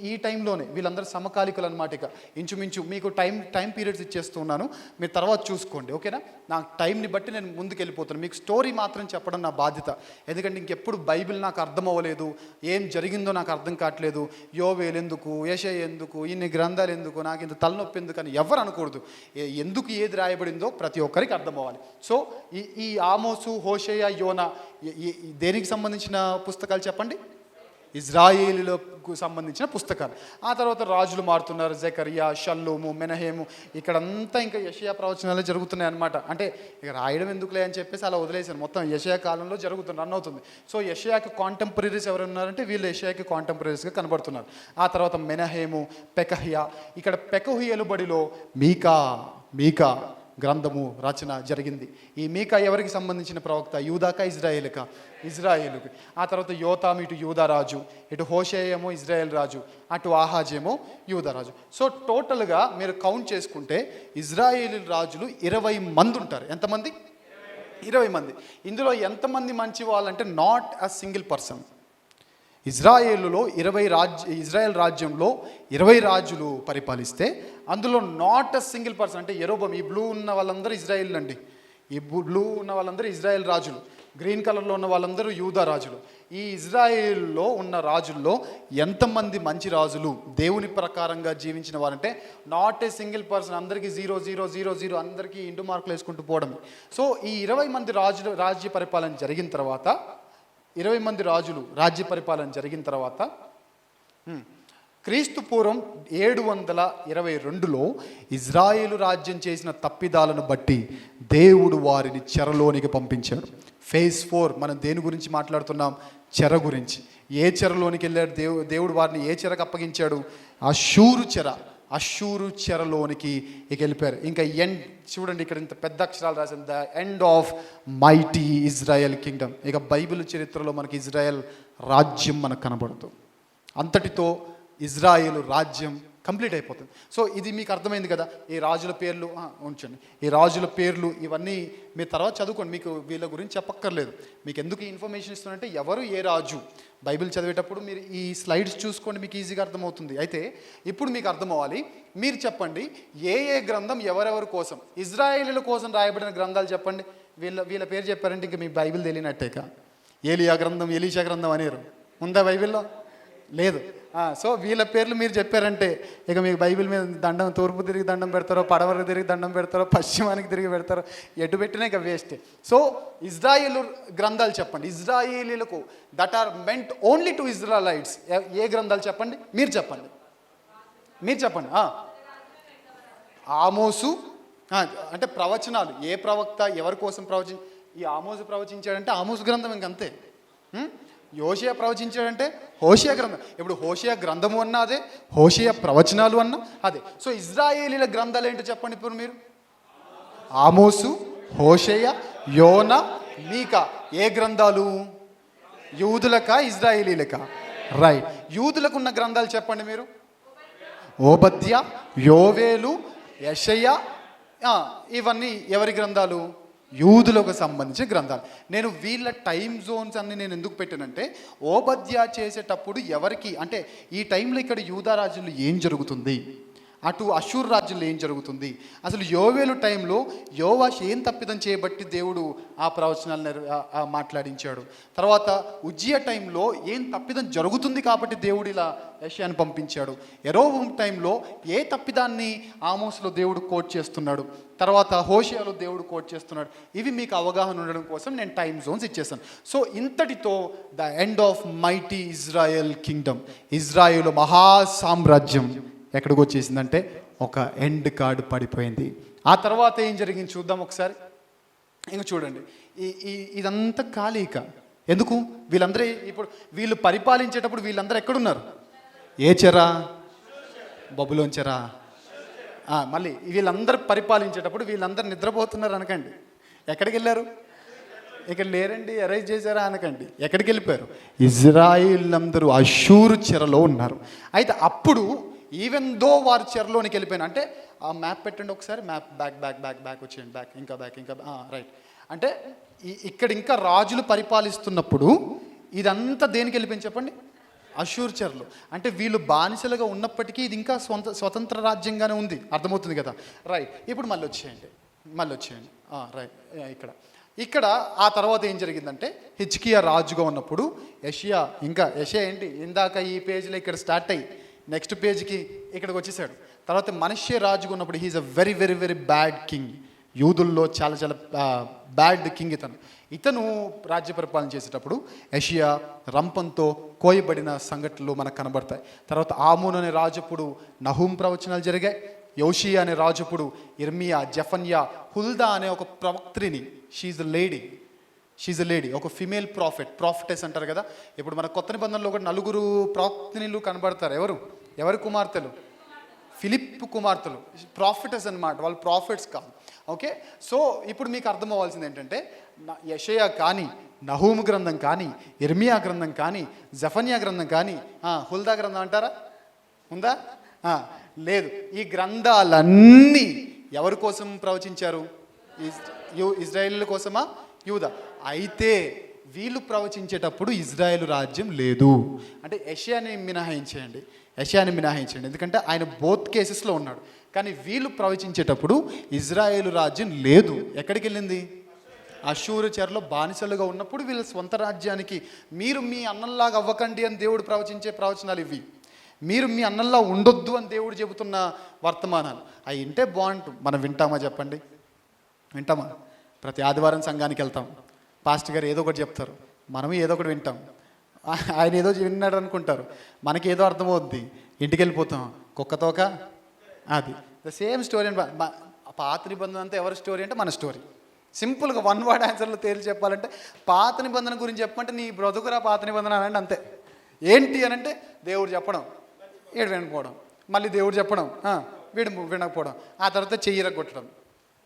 ఈ టైంలోనే వీళ్ళందరూ సమకాలికులు అనమాట. ఇక ఇంచుమించు మీకు టైం పీరియడ్స్ ఇచ్చేస్తున్నాను, మీరు తర్వాత చూసుకోండి, ఓకేనా? నాకు టైంని బట్టి నేను ముందుకు వెళ్ళిపోతాను. మీకు స్టోరీ మాత్రం చెప్పడం నా బాధ్యత. ఎందుకంటే ఇంకెప్పుడు బైబిల్ నాకు అర్థం అవ్వలేదు, ఏం జరిగిందో నాకు అర్థం కావట్లేదు, యోవేలు ఎందుకు, యెషయా ఎందుకు, ఇన్ని గ్రంథాలు ఎందుకు, నాకు ఇంత తలనొప్పి ఎందుకు అని ఎవరు అనకూడదు. ఎందుకు ఏది రాయబడిందో ప్రతి ఒక్కరికి అర్థం అవ్వాలి. సో ఈ ఆమోసు, హోషేయ, యోనా దేనికి సంబంధించిన పుస్తకాలు చెప్పండి? ఇజ్రాయేలులకు సంబంధించిన పుస్తకాలు. ఆ తర్వాత రాజులు మారుతున్నారు, జకరియా, షల్లూము, మెనహేము, ఇక్కడంతా ఇంకా యెషయా ప్రవచనాలు జరుగుతున్నాయి అనమాట. అంటే ఇక రాయడం ఎందుకులే అని చెప్పేసి అలా వదిలేశాను. మొత్తం యెషయా కాలంలో రన్ అవుతుంది. సో యెషయాకి కాంటెంపరీస్ ఎవరు ఉన్నారంటే వీళ్ళు యెషయాకి కాంటెంపరీస్గా కనబడుతున్నారు. ఆ తర్వాత మెనహేము, పెకహ్యా. ఇక్కడ పెకహ్యలు బడిలో మీకా గ్రంథము రచన జరిగింది. ఈ మీకా ఎవరికి సంబంధించిన ప్రవక్త? యూదాకా, ఇజ్రాయేలుకి. ఆ తర్వాత యోతాము ఇటు యూదారాజు, ఇటు హోషేయేమో ఇజ్రాయేల్ రాజు, అటు ఆహాజేమో యూదారాజు. సో టోటల్గా మీరు కౌంట్ చేసుకుంటే ఇజ్రాయేల్ రాజులు 20 మంది ఉంటారు. ఎంతమంది? 20 మంది. ఇందులో ఎంతమంది మంచి వాళ్ళంటే not a single person. Israel రాజ్యంలో 20 రాజులు పరిపాలిస్తే అందులో నాట్ అ సింగిల్ పర్సన్, అంటే యెరోబాము, ఈ బ్లూ ఉన్న వాళ్ళందరూ ఇజ్రాయేల్ అండి. ఈ బ్లూ ఉన్న వాళ్ళందరూ ఇజ్రాయెల్ రాజులు, గ్రీన్ కలర్లో ఉన్న వాళ్ళందరూ యూదా రాజులు. ఈ ఇజ్రాయేల్లో ఉన్న రాజుల్లో ఎంతమంది మంచి రాజులు దేవుని ప్రకారంగా జీవించిన వారంటే నాట్ ఏ సింగిల్ పర్సన్, అందరికీ 0 అందరికీ ఇంటూ మార్కులు వేసుకుంటూ పోవడం. సో ఈ 20 మంది రాజ్య పరిపాలన జరిగిన తర్వాత 20 మంది రాజులు రాజ్య పరిపాలన జరిగిన తర్వాత క్రీస్తు పూర్వం 722లో ఇజ్రాయేలు రాజ్యం చేసిన తప్పిదాలను బట్టి దేవుడు వారిని చెరలోనికి పంపించాడు. ఫేజ్ 4 మనం దేని గురించి మాట్లాడుతున్నాం? చెర గురించి. ఏ చెరలోనికి వెళ్ళాడు దేవుడు వారిని? ఏ చెరకు అప్పగించాడు? అష్షూరు చెర. అష్షూరు చెరలోనికి ఇక వెళ్ళిపోయారు. ఇంకా ఎండ్ చూడండి, ఇక్కడ ఇంత పెద్ద అక్షరాలు రాసింది, the end of mighty Israel Kingdom. ఇక బైబిల్ చరిత్రలో మనకి ఇజ్రాయెల్ రాజ్యం మనకు కనబడుతుంది. అంతటితో ఇజ్రాయేలు రాజ్యం కంప్లీట్ అయిపోతుంది. సో ఇది మీకు అర్థమైంది కదా. ఈ రాజుల పేర్లు ఉంచండి, ఈ రాజుల పేర్లు ఇవన్నీ మీరు తర్వాత చదువుకోండి, మీకు వీళ్ళ గురించి చెప్పక్కర్లేదు. మీకు ఎందుకు ఈ ఇన్ఫర్మేషన్ ఇస్తున్నానంటే ఎవరు ఏ రాజు బైబిల్ చదివేటప్పుడు మీరు ఈ స్లైడ్స్ చూసుకోండి, మీకు ఈజీగా అర్థమవుతుంది. అయితే ఇప్పుడు మీకు అర్థం అవ్వాలి, మీరు చెప్పండి ఏ ఏ గ్రంథం ఎవరెవరి కోసం, ఇజ్రాయేలీల కోసం రాయబడిన గ్రంథాలు చెప్పండి. వీళ్ళ పేరు చెప్పారంటే ఇంక మీ బైబిల్ తెలియనట్టేక. ఏలియా గ్రంథం, ఎలీషా గ్రంథం అనేరు ఉందా బైబిల్లో? లేదు. సో వీళ్ళ పేర్లు మీరు చెప్పారంటే ఇక మీకు బైబిల్ మీద దండం, తూర్పు తిరిగి దండం పెడతారో, పడవరకు తిరిగి దండం పెడతారో, పశ్చిమానికి తిరిగి పెడతారో, ఎటు పెట్టినా ఇక వేస్టే. సో ఇజ్రాయేలు గ్రంథాలు చెప్పండి, ఇజ్రాయేలీలకు that are meant only to Israelites. ఏ గ్రంథాలు చెప్పండి, మీరు చెప్పండి. ఆమోసు అంటే ప్రవచనాలు, ఏ ప్రవక్త ఎవరి కోసం ఈ ఆమోసు ప్రవచించాడంటే ఆమోసు గ్రంథం ఇంకంతే. యోషియా ప్రవచించాడంటే హోషియా గ్రంథం. ఇప్పుడు హోషియా గ్రంథము అన్నా అదే, హోషియా ప్రవచనాలు అన్నా అదే. సో ఇజ్రాయేలీల గ్రంథాలు ఏంటో చెప్పండి ఇప్పుడు మీరు. ఆమోసు, హోషేయ, యోనా, మీకా. ఏ గ్రంథాలు? యూదులకా ఇజ్రాయేలీలకా? రైట్. యూదులకు ఉన్న గ్రంథాలు చెప్పండి మీరు. ఓబద్య, యోవేలు, యెషయా. ఇవన్నీ ఎవరి గ్రంథాలు? యూదులకు సంబంధించిన గ్రంథాలు. నేను వీళ్ళ టైం జోన్స్ అన్ని నేను ఎందుకు పెట్టానంటే, ఓబద్య చేసేటప్పుడు ఎవరికి అంటే ఈ టైంలో ఇక్కడ యూదా రాజ్యంలో ఏం జరుగుతుంది, అటు అషూర్ రాజ్యంలో ఏం జరుగుతుంది, అసలు యోవేలు టైంలో యోవాష్ ఏం తప్పిదం చేయబట్టి దేవుడు ఆ ప్రవచనాలను మాట్లాడించాడు, తర్వాత ఉజ్జియా టైంలో ఏం తప్పిదం జరుగుతుంది కాబట్టి దేవుడు ఇలా యెషయాను పంపించాడు, యెరోబోము టైంలో ఏ తప్పిదాన్ని ఆమోస్లో దేవుడు కోట్ చేస్తున్నాడు, తర్వాత హోషేయాలో దేవుడు కోట్ చేస్తున్నాడు. ఇవి మీకు అవగాహన ఉండడం కోసం నేను టైం జోన్స్ ఇచ్చేసాను. సో ఇంతటితో the end of mighty Israel Kingdom, Israel మహా సామ్రాజ్యం ఎక్కడికి వచ్చేసిందంటే ఒక ఎండ్ కార్డు పడిపోయింది. ఆ తర్వాత ఏం జరిగింది చూద్దాం ఒకసారి. ఇంక చూడండి, ఇదంతా ఖాళీక. ఎందుకు? వీళ్ళందరూ ఇప్పుడు వీళ్ళు పరిపాలించేటప్పుడు వీళ్ళందరూ ఎక్కడున్నారు? ఏ చెరా? బబులోన్ చెరా. మళ్ళీ వీళ్ళందరూ పరిపాలించేటప్పుడు వీళ్ళందరూ నిద్రపోతున్నారు అనకండి. ఎక్కడికి వెళ్ళారు? ఇక్కడ లేరండి, అరైజ్ చేశారా అనకండి. ఎక్కడికి వెళ్ళిపోయారు? ఇజ్రాయిల్ అందరూ అషూరు చెరలో ఉన్నారు. అయితే అప్పుడు ఈవెన్ దో వారు చెరలోనికి వెళ్ళిపోయినా అంటే ఆ మ్యాప్ పెట్టండి ఒకసారి, మ్యాప్ బ్యాక్ వచ్చేయండి, ఇంకా రైట్. అంటే ఇక్కడ ఇంకా రాజులు పరిపాలిస్తున్నప్పుడు ఇదంతా దేనికి వెళ్ళిపోయింది చెప్పండి? అషూర్ చెరలో. అంటే వీళ్ళు బానిసలుగా ఉన్నప్పటికీ ఇది ఇంకా స్వతంత్ర రాజ్యంగానే ఉంది. అర్థమవుతుంది కదా? రైట్. ఇప్పుడు మళ్ళీ వచ్చేయండి. రైట్. ఇక్కడ ఆ తర్వాత ఏం జరిగిందంటే, హిజ్కియా రాజుగా ఉన్నప్పుడు యెషయా ఏంటి ఇందాక ఈ పేజీలో ఇక్కడ స్టార్ట్ అయ్యి నెక్స్ట్ పేజ్కి ఇక్కడికి వచ్చేసాడు. తర్వాత మనష్షే రాజుగా ఉన్నప్పుడు he is a very very very bad king. యూదుల్లో చాలా చాలా బ్యాడ్ కింగ్ ఇతను రాజ్య పరిపాలన చేసేటప్పుడు యెషయా రంపంతో కోయబడిన సంఘటనలు మనకు కనబడతాయి. తర్వాత ఆమోన్ అనే రాజుప్పుడు నహూం ప్రవచనాలు జరిగాయి. యోషియా అనే రాజుప్పుడు ఇర్మియా, జెఫన్యా, హుల్దా అనే ఒక ప్రవక్త్రిని, షీఈ్ అ లేడీ, ఒక ఫిమేల్ ప్రాఫిటెస్ అంటారు కదా. ఇప్పుడు మన కొత్త నిబంధనలో కూడా 4 ప్రవక్త్రినిలు కనబడతారు. ఎవరి కుమార్తెలు? ఫిలిప్ కుమార్తెలు, ప్రాఫిటెస్ అన్నమాట. వాళ్ళు ప్రాఫిట్స్ కాదు. ఓకే. సో ఇప్పుడు మీకు అర్థం అవ్వాల్సింది ఏంటంటే, యెషయా కానీ, నహూము గ్రంథం కానీ, ఇర్మియా గ్రంథం కానీ, జెఫన్యా గ్రంథం కానీ, హుల్దా గ్రంథం అంటారా? ఉందా? లేదు. ఈ గ్రంథాలన్నీ ఎవరి కోసం ప్రవచించారు? ఇజ్రాయేలీల కోసమా, యూదా? అయితే వీళ్ళు ప్రవచించేటప్పుడు ఇజ్రాయేలు రాజ్యం లేదు. అంటే యెషయాని మినహాయించండి, ఎందుకంటే ఆయన బోత్ కేసెస్లో ఉన్నాడు. కానీ వీళ్ళు ప్రవచించేటప్పుడు ఇజ్రాయేలు రాజ్యం లేదు. ఎక్కడికి వెళ్ళింది? అషూరు చెరలో బానిసలుగా ఉన్నప్పుడు వీళ్ళ స్వంత రాజ్యానికి మీరు మీ అన్నంలాగా అవ్వకండి అని దేవుడు ప్రవచించే ప్రవచనాలు ఇవి. మీరు మీ అన్నంలా ఉండొద్దు అని దేవుడు చెబుతున్న వర్తమానాలు. అవి వింటే బాగుంటుంది. మనం వింటామా చెప్పండి? వింటామా? ప్రతి ఆదివారం సంఘానికి వెళ్తాం, పాస్టర్ గారు ఏదో ఒకటి చెప్తారు, మనము ఏదో ఒకటి వింటాం. ఆయన ఏదో విన్నాడు అనుకుంటారు, మనకి ఏదో అర్థమవుద్ది, ఇంటికి వెళ్ళిపోతాం. కుక్కతోక అది ద సేమ్ స్టోరీ. పాత నిబంధన అంతా ఎవరి స్టోరీ అంటే మన స్టోరీ. సింపుల్గా 1 వర్డ్ ఆన్సర్లో తేల్చి చెప్పాలంటే, పాత నిబంధన గురించి చెప్పమంటే నీ బ్రతుకురా పాత నిబంధన అనండి అంతే. ఏంటి అని అంటే దేవుడు చెప్పడం, ఏడు వినుకోవడం. మళ్ళీ దేవుడు చెప్పడం, వీడు వినకపోవడం, ఆ తర్వాత చెయ్యి కొట్టడం,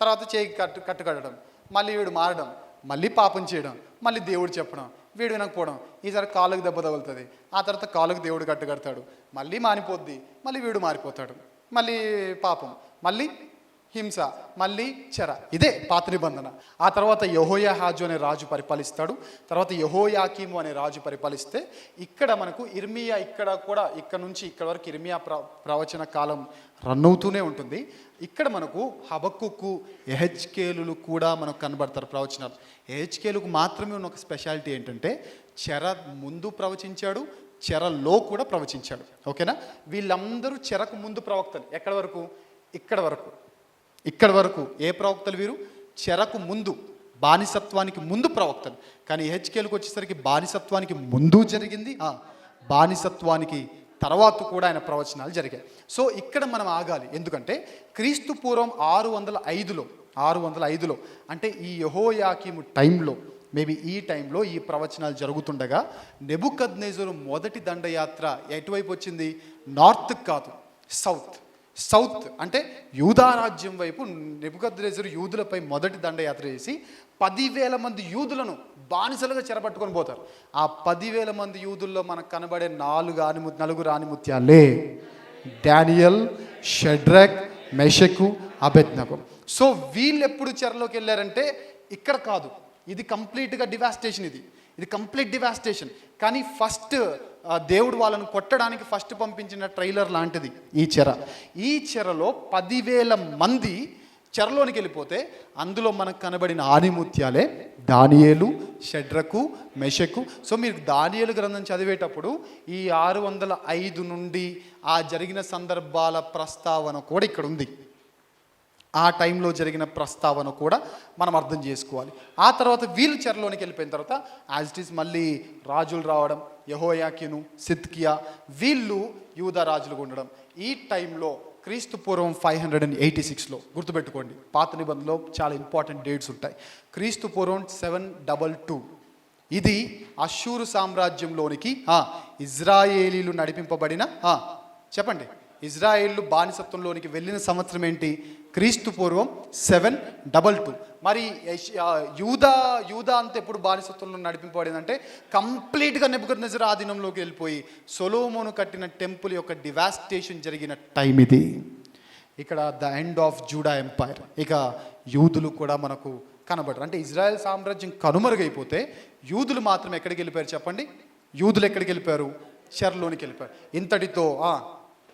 తర్వాత చెయ్యి కట్టడం, మళ్ళీ వీడు మారడం, మళ్ళీ పాపం చేయడం, మళ్ళీ దేవుడు చెప్పడం, వీడు వినకపోవడం, ఈసారి కాలుకు దెబ్బ తగులుతుంది, ఆ తర్వాత కాలుకు దేవుడు కట్టుకడతాడు, మళ్ళీ మానిపోద్ది, మళ్ళీ వీడు మారిపోతాడు, మళ్ళీ పాపం, మళ్ళీ హింస, మళ్ళీ చెర. ఇదే పాత నిబంధన. ఆ తర్వాత యెహోయాహాజు అనే రాజు పరిపాలిస్తాడు. తర్వాత యెహోయాకీము అనే రాజు పరిపాలిస్తే ఇక్కడ మనకు ఇర్మియా, ఇక్కడ నుంచి ఇక్కడ వరకు ఇర్మియా ప్రవచన కాలం రన్ అవుతూనే ఉంటుంది. ఇక్కడ మనకు హబక్కుకు, యెహెజ్కేలులు కూడా మనకు కనబడతారు ప్రవచనాలు. యెహెజ్కేలుకు మాత్రమే ఉన్న ఒక స్పెషాలిటీ ఏంటంటే చెర ముందు ప్రవచించాడు, చెరలో కూడా ప్రవచించాడు. ఓకేనా? వీళ్ళందరూ చెరకు ముందు ప్రవక్తలు. ఎక్కడి వరకు? ఇక్కడ వరకు ఏ ప్రవక్తలు వీరు? చెరకు ముందు, బానిసత్వానికి ముందు ప్రవక్తలు. కానీ యెహెజ్కేలుకు వచ్చేసరికి బానిసత్వానికి ముందు జరిగింది, బానిసత్వానికి తర్వాత కూడా ఆయన ప్రవచనాలు జరిగాయి. సో ఇక్కడ మనం ఆగాలి. ఎందుకంటే క్రీస్తు పూర్వం 605లో అంటే ఈ యెహోయాకీము టైంలో, మేబీ ఈ టైంలో ఈ ప్రవచనాలు జరుగుతుండగా నెబుకద్నెజరు మొదటి దండయాత్ర ఎటువైపు వచ్చింది? నార్త్ కాదు, సౌత్ అంటే యూదా రాజ్యం వైపు నెబుకద్నెజరు యూదులపై మొదటి దండయాత్ర చేసి 10,000 మంది యూదులను బానిసలుగా చెరపట్టుకొని పోతారు. ఆ 10,000 మంది యూదుల్లో మనకు కనబడే నలుగురు ఆణిముత్యాలే డానియల్, షడ్రక్, మెషకు, అబేద్నగో. సో వీళ్ళు ఎప్పుడు చెరలోకి వెళ్ళారంటే ఇక్కడ కాదు, ఇది కంప్లీట్గా డివాస్టేషన్, ఇది కంప్లీట్ డివాస్టేషన్. కానీ ఫస్ట్ దేవుడు వాళ్ళను కొట్టడానికి ఫస్ట్ పంపించిన ట్రైలర్ లాంటిది ఈ చెరలో 10,000 మంది చెరలోనికి వెళ్ళిపోతే అందులో మనకు కనబడిన ఆణిముత్యాలే దానియేలు, షడ్రకు, మెషకు. సో మీరు దానియేలు గ్రంథం చదివేటప్పుడు ఈ 605 నుండి ఆ జరిగిన సందర్భాల ప్రస్తావన కూడా ఇక్కడ ఉంది. ఆ టైంలో జరిగిన ప్రస్తావన కూడా మనం అర్థం చేసుకోవాలి. ఆ తర్వాత వీళ్ళు చెరలోనికి వెళ్ళిపోయిన తర్వాత యాజ్ ఇట్ ఈస్ మళ్ళీ రాజులు రావడం, యెహోయాకీను, సిద్కియా, వీళ్ళు యూదా రాజులుగా ఉండడం. ఈ టైంలో క్రీస్తు పూర్వం 586లో గుర్తుపెట్టుకోండి, పాత నిబంధనలో చాలా ఇంపార్టెంట్ డేట్స్ ఉంటాయి. క్రీస్తు పూర్వం 722 ఇది అష్షూరు సామ్రాజ్యంలోనికి ఇజ్రాయేలీలు నడిపింపబడిన చెప్పండి, ఇజ్రాయేళ్లు బానిసత్వంలోనికి వెళ్ళిన సంవత్సరం ఏంటి? క్రీస్తు పూర్వం 722. మరి యూదా అంతా ఎప్పుడు బానిసత్వంలో నడిపింపబడిందంటే కంప్లీట్గా నెబుకద్నెజరు ఆధీనంలోకి వెళ్ళిపోయి సొలొమోను కట్టిన టెంపుల్ యొక్క డివాస్టేషన్ జరిగిన టైం ఇది. ఇక్కడ the end of Judah empire. ఇక యూదులు కూడా మనకు కనబడరు. అంటే ఇజ్రాయెల్ సామ్రాజ్యం కనుమరుగైపోతే యూదులు మాత్రం ఎక్కడికి వెళ్ళిపోయారు చెప్పండి? యూదులు ఎక్కడికి వెళ్ళిపోయారు? చెరలోనికి వెళ్ళిపోయారు.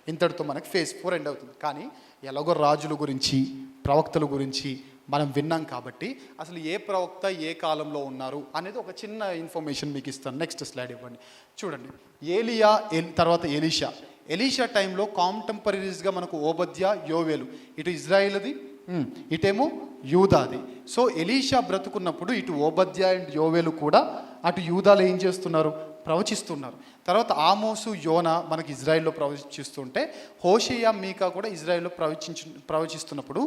ఇంతటితో మనకి ఫేజ్ 4 ఎండ్ అవుతుంది. కానీ ఎలాగో రాజుల గురించి, ప్రవక్తల గురించి మనం విన్నాం కాబట్టి అసలు ఏ ప్రవక్త ఏ కాలంలో ఉన్నారు అనేది ఒక చిన్న ఇన్ఫర్మేషన్ మీకు ఇస్తాను. నెక్స్ట్ స్లైడ్ ఇవ్వండి. చూడండి, ఏలియా తర్వాత ఎలీషా టైంలో కాంటెంపరీస్గా మనకు ఓబద్యా, యోవేలు, ఇటు ఇజ్రాయిల్ది, ఇటేమో యూదాది. సో ఎలీషా బ్రతుకున్నప్పుడు ఇటు ఓబద్యా అండ్ యోవేలు కూడా అటు యూదాలో ఏం చేస్తున్నారు? ప్రవచిస్తున్నారు. తర్వాత ఆమోసు, యోనా మనకి ఇజ్రాయిల్లో ప్రవచిస్తుంటే హోషేయ, మీకా కూడా ఇజ్రాయిల్లో ప్రవచిస్తున్నప్పుడు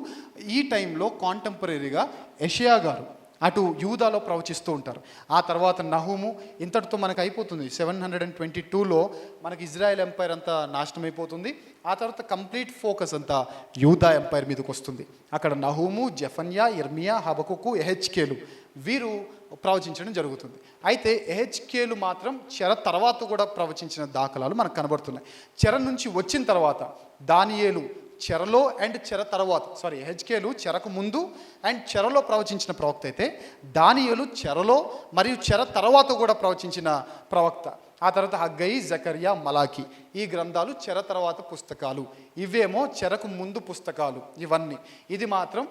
ఈ టైంలో కాంటెంపరీగా యెషయా గారు అటు యూదాలో ప్రవచిస్తూ ఉంటారు. ఆ తర్వాత నహూము. ఇంతటితో మనకు అయిపోతుంది. 722లో మనకి ఇజ్రాయెల్ ఎంపైర్ అంతా నాశనం అయిపోతుంది. ఆ తర్వాత కంప్లీట్ ఫోకస్ అంతా యూదా ఎంపైర్ మీదకి వస్తుంది. అక్కడ నహూము, జెఫన్యా, ఇర్మియా, హబకుకు, యెహెజ్కేలు వీరు ప్రవచించడం జరుగుతుంది. అయితే యెహెజ్కేలు మాత్రం చెర తర్వాత కూడా ప్రవచించిన దాఖలాలు మనకు కనబడుతున్నాయి. చెర నుంచి వచ్చిన తర్వాత దానియేలు చెరలో అండ్ చెర తర్వాత, యెహెజ్కేలు చెరకు ముందు అండ్ చెరలో ప్రవచించిన ప్రవక్త అయితే దానియేలు చెరలో మరియు చెర తర్వాత కూడా ప్రవచించిన ప్రవక్త. ఆ తర్వాత హగ్గై, జకర్యా, మలాకి ఈ గ్రంథాలు చెర తర్వాత పుస్తకాలు. ఇవేమో చెరకు ముందు పుస్తకాలు. ఇవన్నీ ఇది మాత్రం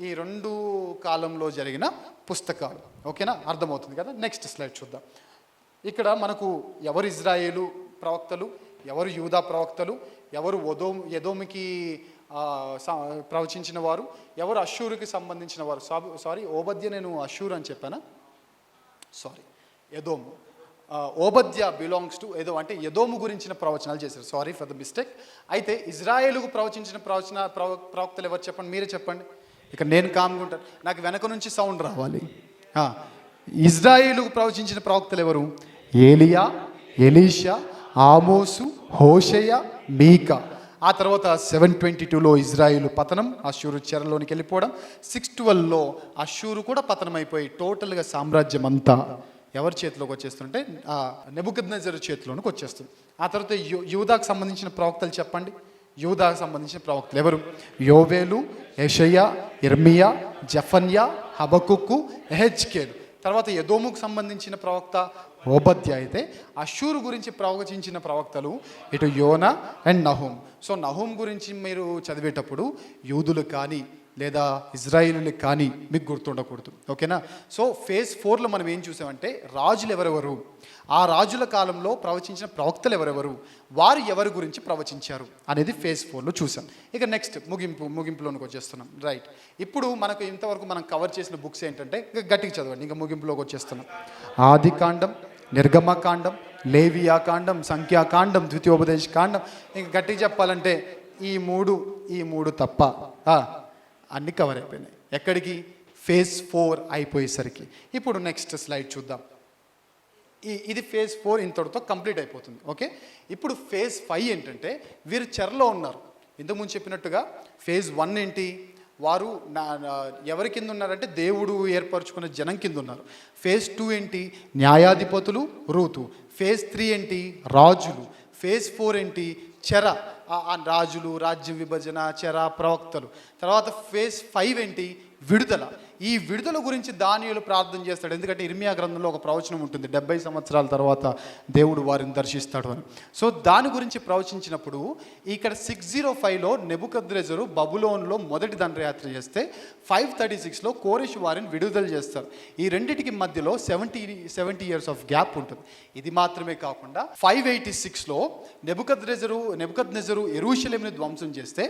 ఈ రెండు కాలంలో జరిగిన పుస్తకాలు. ఓకేనా? అర్థమవుతుంది కదా? నెక్స్ట్ స్లైడ్ చూద్దాం. ఇక్కడ మనకు ఎవరు ఇజ్రాయేలు ప్రవక్తలు, ఎవరు యూదా ప్రవక్తలు, ఎవరు ఎదోముకి ప్రవచించిన వారు, ఎవరు అష్షూరుకి సంబంధించిన వారు. ఓబద్య నేను అష్షూరు అని చెప్పానా? ఎదోము. ఓబద్య బిలాంగ్స్ టు అంటే ఎదోము గురించిన ప్రవచనాలు చేశారు. Sorry for the mistake. అయితే ఇజ్రాయేలుకు ప్రవచించిన ప్రవక్తలు ఎవరు చెప్పండి? మీరే చెప్పండి. ఇక నేను కామ్గుంటాను, నాకు వెనక నుంచి సౌండ్ రావాలి. ఇజ్రాయేలుకు ప్రవచించిన ప్రవక్తలు ఎవరు? ఏలియా, ఎలీషా, ఆమోసు, హోషేయ, మీకా. ఆ తర్వాత 722లో ఇజ్రాయిల్ పతనం, అష్షూరు చెరలోనికి వెళ్ళిపోవడం. 612లో అష్షూరు కూడా పతనం అయిపోయి టోటల్గా సామ్రాజ్యం అంతా ఎవరి చేతిలోకి వచ్చేస్తుంటే నెబుకద్నెజరు చేతిలోనికి వచ్చేస్తుంది. ఆ తర్వాత యూదాకు సంబంధించిన ప్రవక్తలు చెప్పండి. యూదాకు సంబంధించిన ప్రవక్తలు ఎవరు? యోవేలు, యెషయా, ఇర్మియా, జఫన్యా, హబకుక్కు, ఎహెజ్కేలు. తర్వాత ఎదోముకు సంబంధించిన ప్రవక్త ఓబద్య. అయితే అష్షూరు గురించి ప్రవచించిన ప్రవక్తలు ఇటు యోనా అండ్ నహూం. సో నహూం గురించి మీరు చదివేటప్పుడు యూదులు కానీ లేదా ఇజ్రాయిలీలకు కానీ మీకు గుర్తుండకూడదు, ఓకేనా? సో ఫేజ్ 4లో మనం ఏం చూసామంటే రాజులు ఎవరెవరు, ఆ రాజుల కాలంలో ప్రవచించిన ప్రవక్తలు ఎవరెవరు, వారు ఎవరి గురించి ప్రవచించారు అనేది ఫేజ్ 4లో చూసాం. ఇక నెక్స్ట్ ముగింపులోనికి వచ్చేస్తున్నాం. రైట్, ఇప్పుడు మనకు ఇంతవరకు మనం కవర్ చేసిన బుక్స్ ఏంటంటే, ఇంకా గట్టిగా చదవండి, ఇంకా ముగింపులోకి వచ్చేస్తున్నాం. ఆదికాండం, నిర్గమకాండం, లేవియాకాండం, సంఖ్యాకాండం, ద్వితీయోపదేశ కాండం. ఇంకా గట్టిగా చెప్పాలంటే ఈ మూడు తప్ప అన్నీ కవర్ అయిపోయినాయి. ఎక్కడికి? ఫేజ్ 4 అయిపోయేసరికి. ఇప్పుడు నెక్స్ట్ స్లైడ్ చూద్దాం. ఇది ఫేజ్ 4 ఇంతటితో కంప్లీట్ అయిపోతుంది, ఓకే? ఇప్పుడు ఫేజ్ 5 ఏంటంటే వీరు చెరలో ఉన్నారు. ఇంతకుముందు చెప్పినట్టుగా ఫేజ్ 1 ఏంటి? వారు ఎవరి కింద ఉన్నారంటే దేవుడు ఏర్పరచుకున్న జనం కింద ఉన్నారు. ఫేజ్ 2 ఏంటి? న్యాయాధిపతులు, రూతు. ఫేజ్ 3 ఏంటి? రాజులు. ఫేజ్ 4 ఏంటి? చెర, రాజులు, రాజ్య విభజన, చెర, ప్రవక్తలు. తర్వాత ఫేజ్ 5 ఏంటి? విడుదల. ఈ విడుదల గురించి దానియేలు ప్రార్థన చేస్తాడు. ఎందుకంటే ఇర్మియా గ్రంథంలో ఒక ప్రవచనం ఉంటుంది, 70 సంవత్సరాల తర్వాత దేవుడు వారిని దర్శిస్తాడు అని. సో దాని గురించి ప్రవచించినప్పుడు ఇక్కడ 605లో నెబుకద్నెజరు బబులోన్లో మొదటి దండయాత్ర చేస్తే 536లో కోరెషు వారిని విడుదల చేస్తారు. ఈ రెండింటికి మధ్యలో 70 years ఆఫ్ గ్యాప్ ఉంటుంది. ఇది మాత్రమే కాకుండా 586లో నెబుకద్నెజరు యెరూషలేముని ధ్వంసం చేస్తే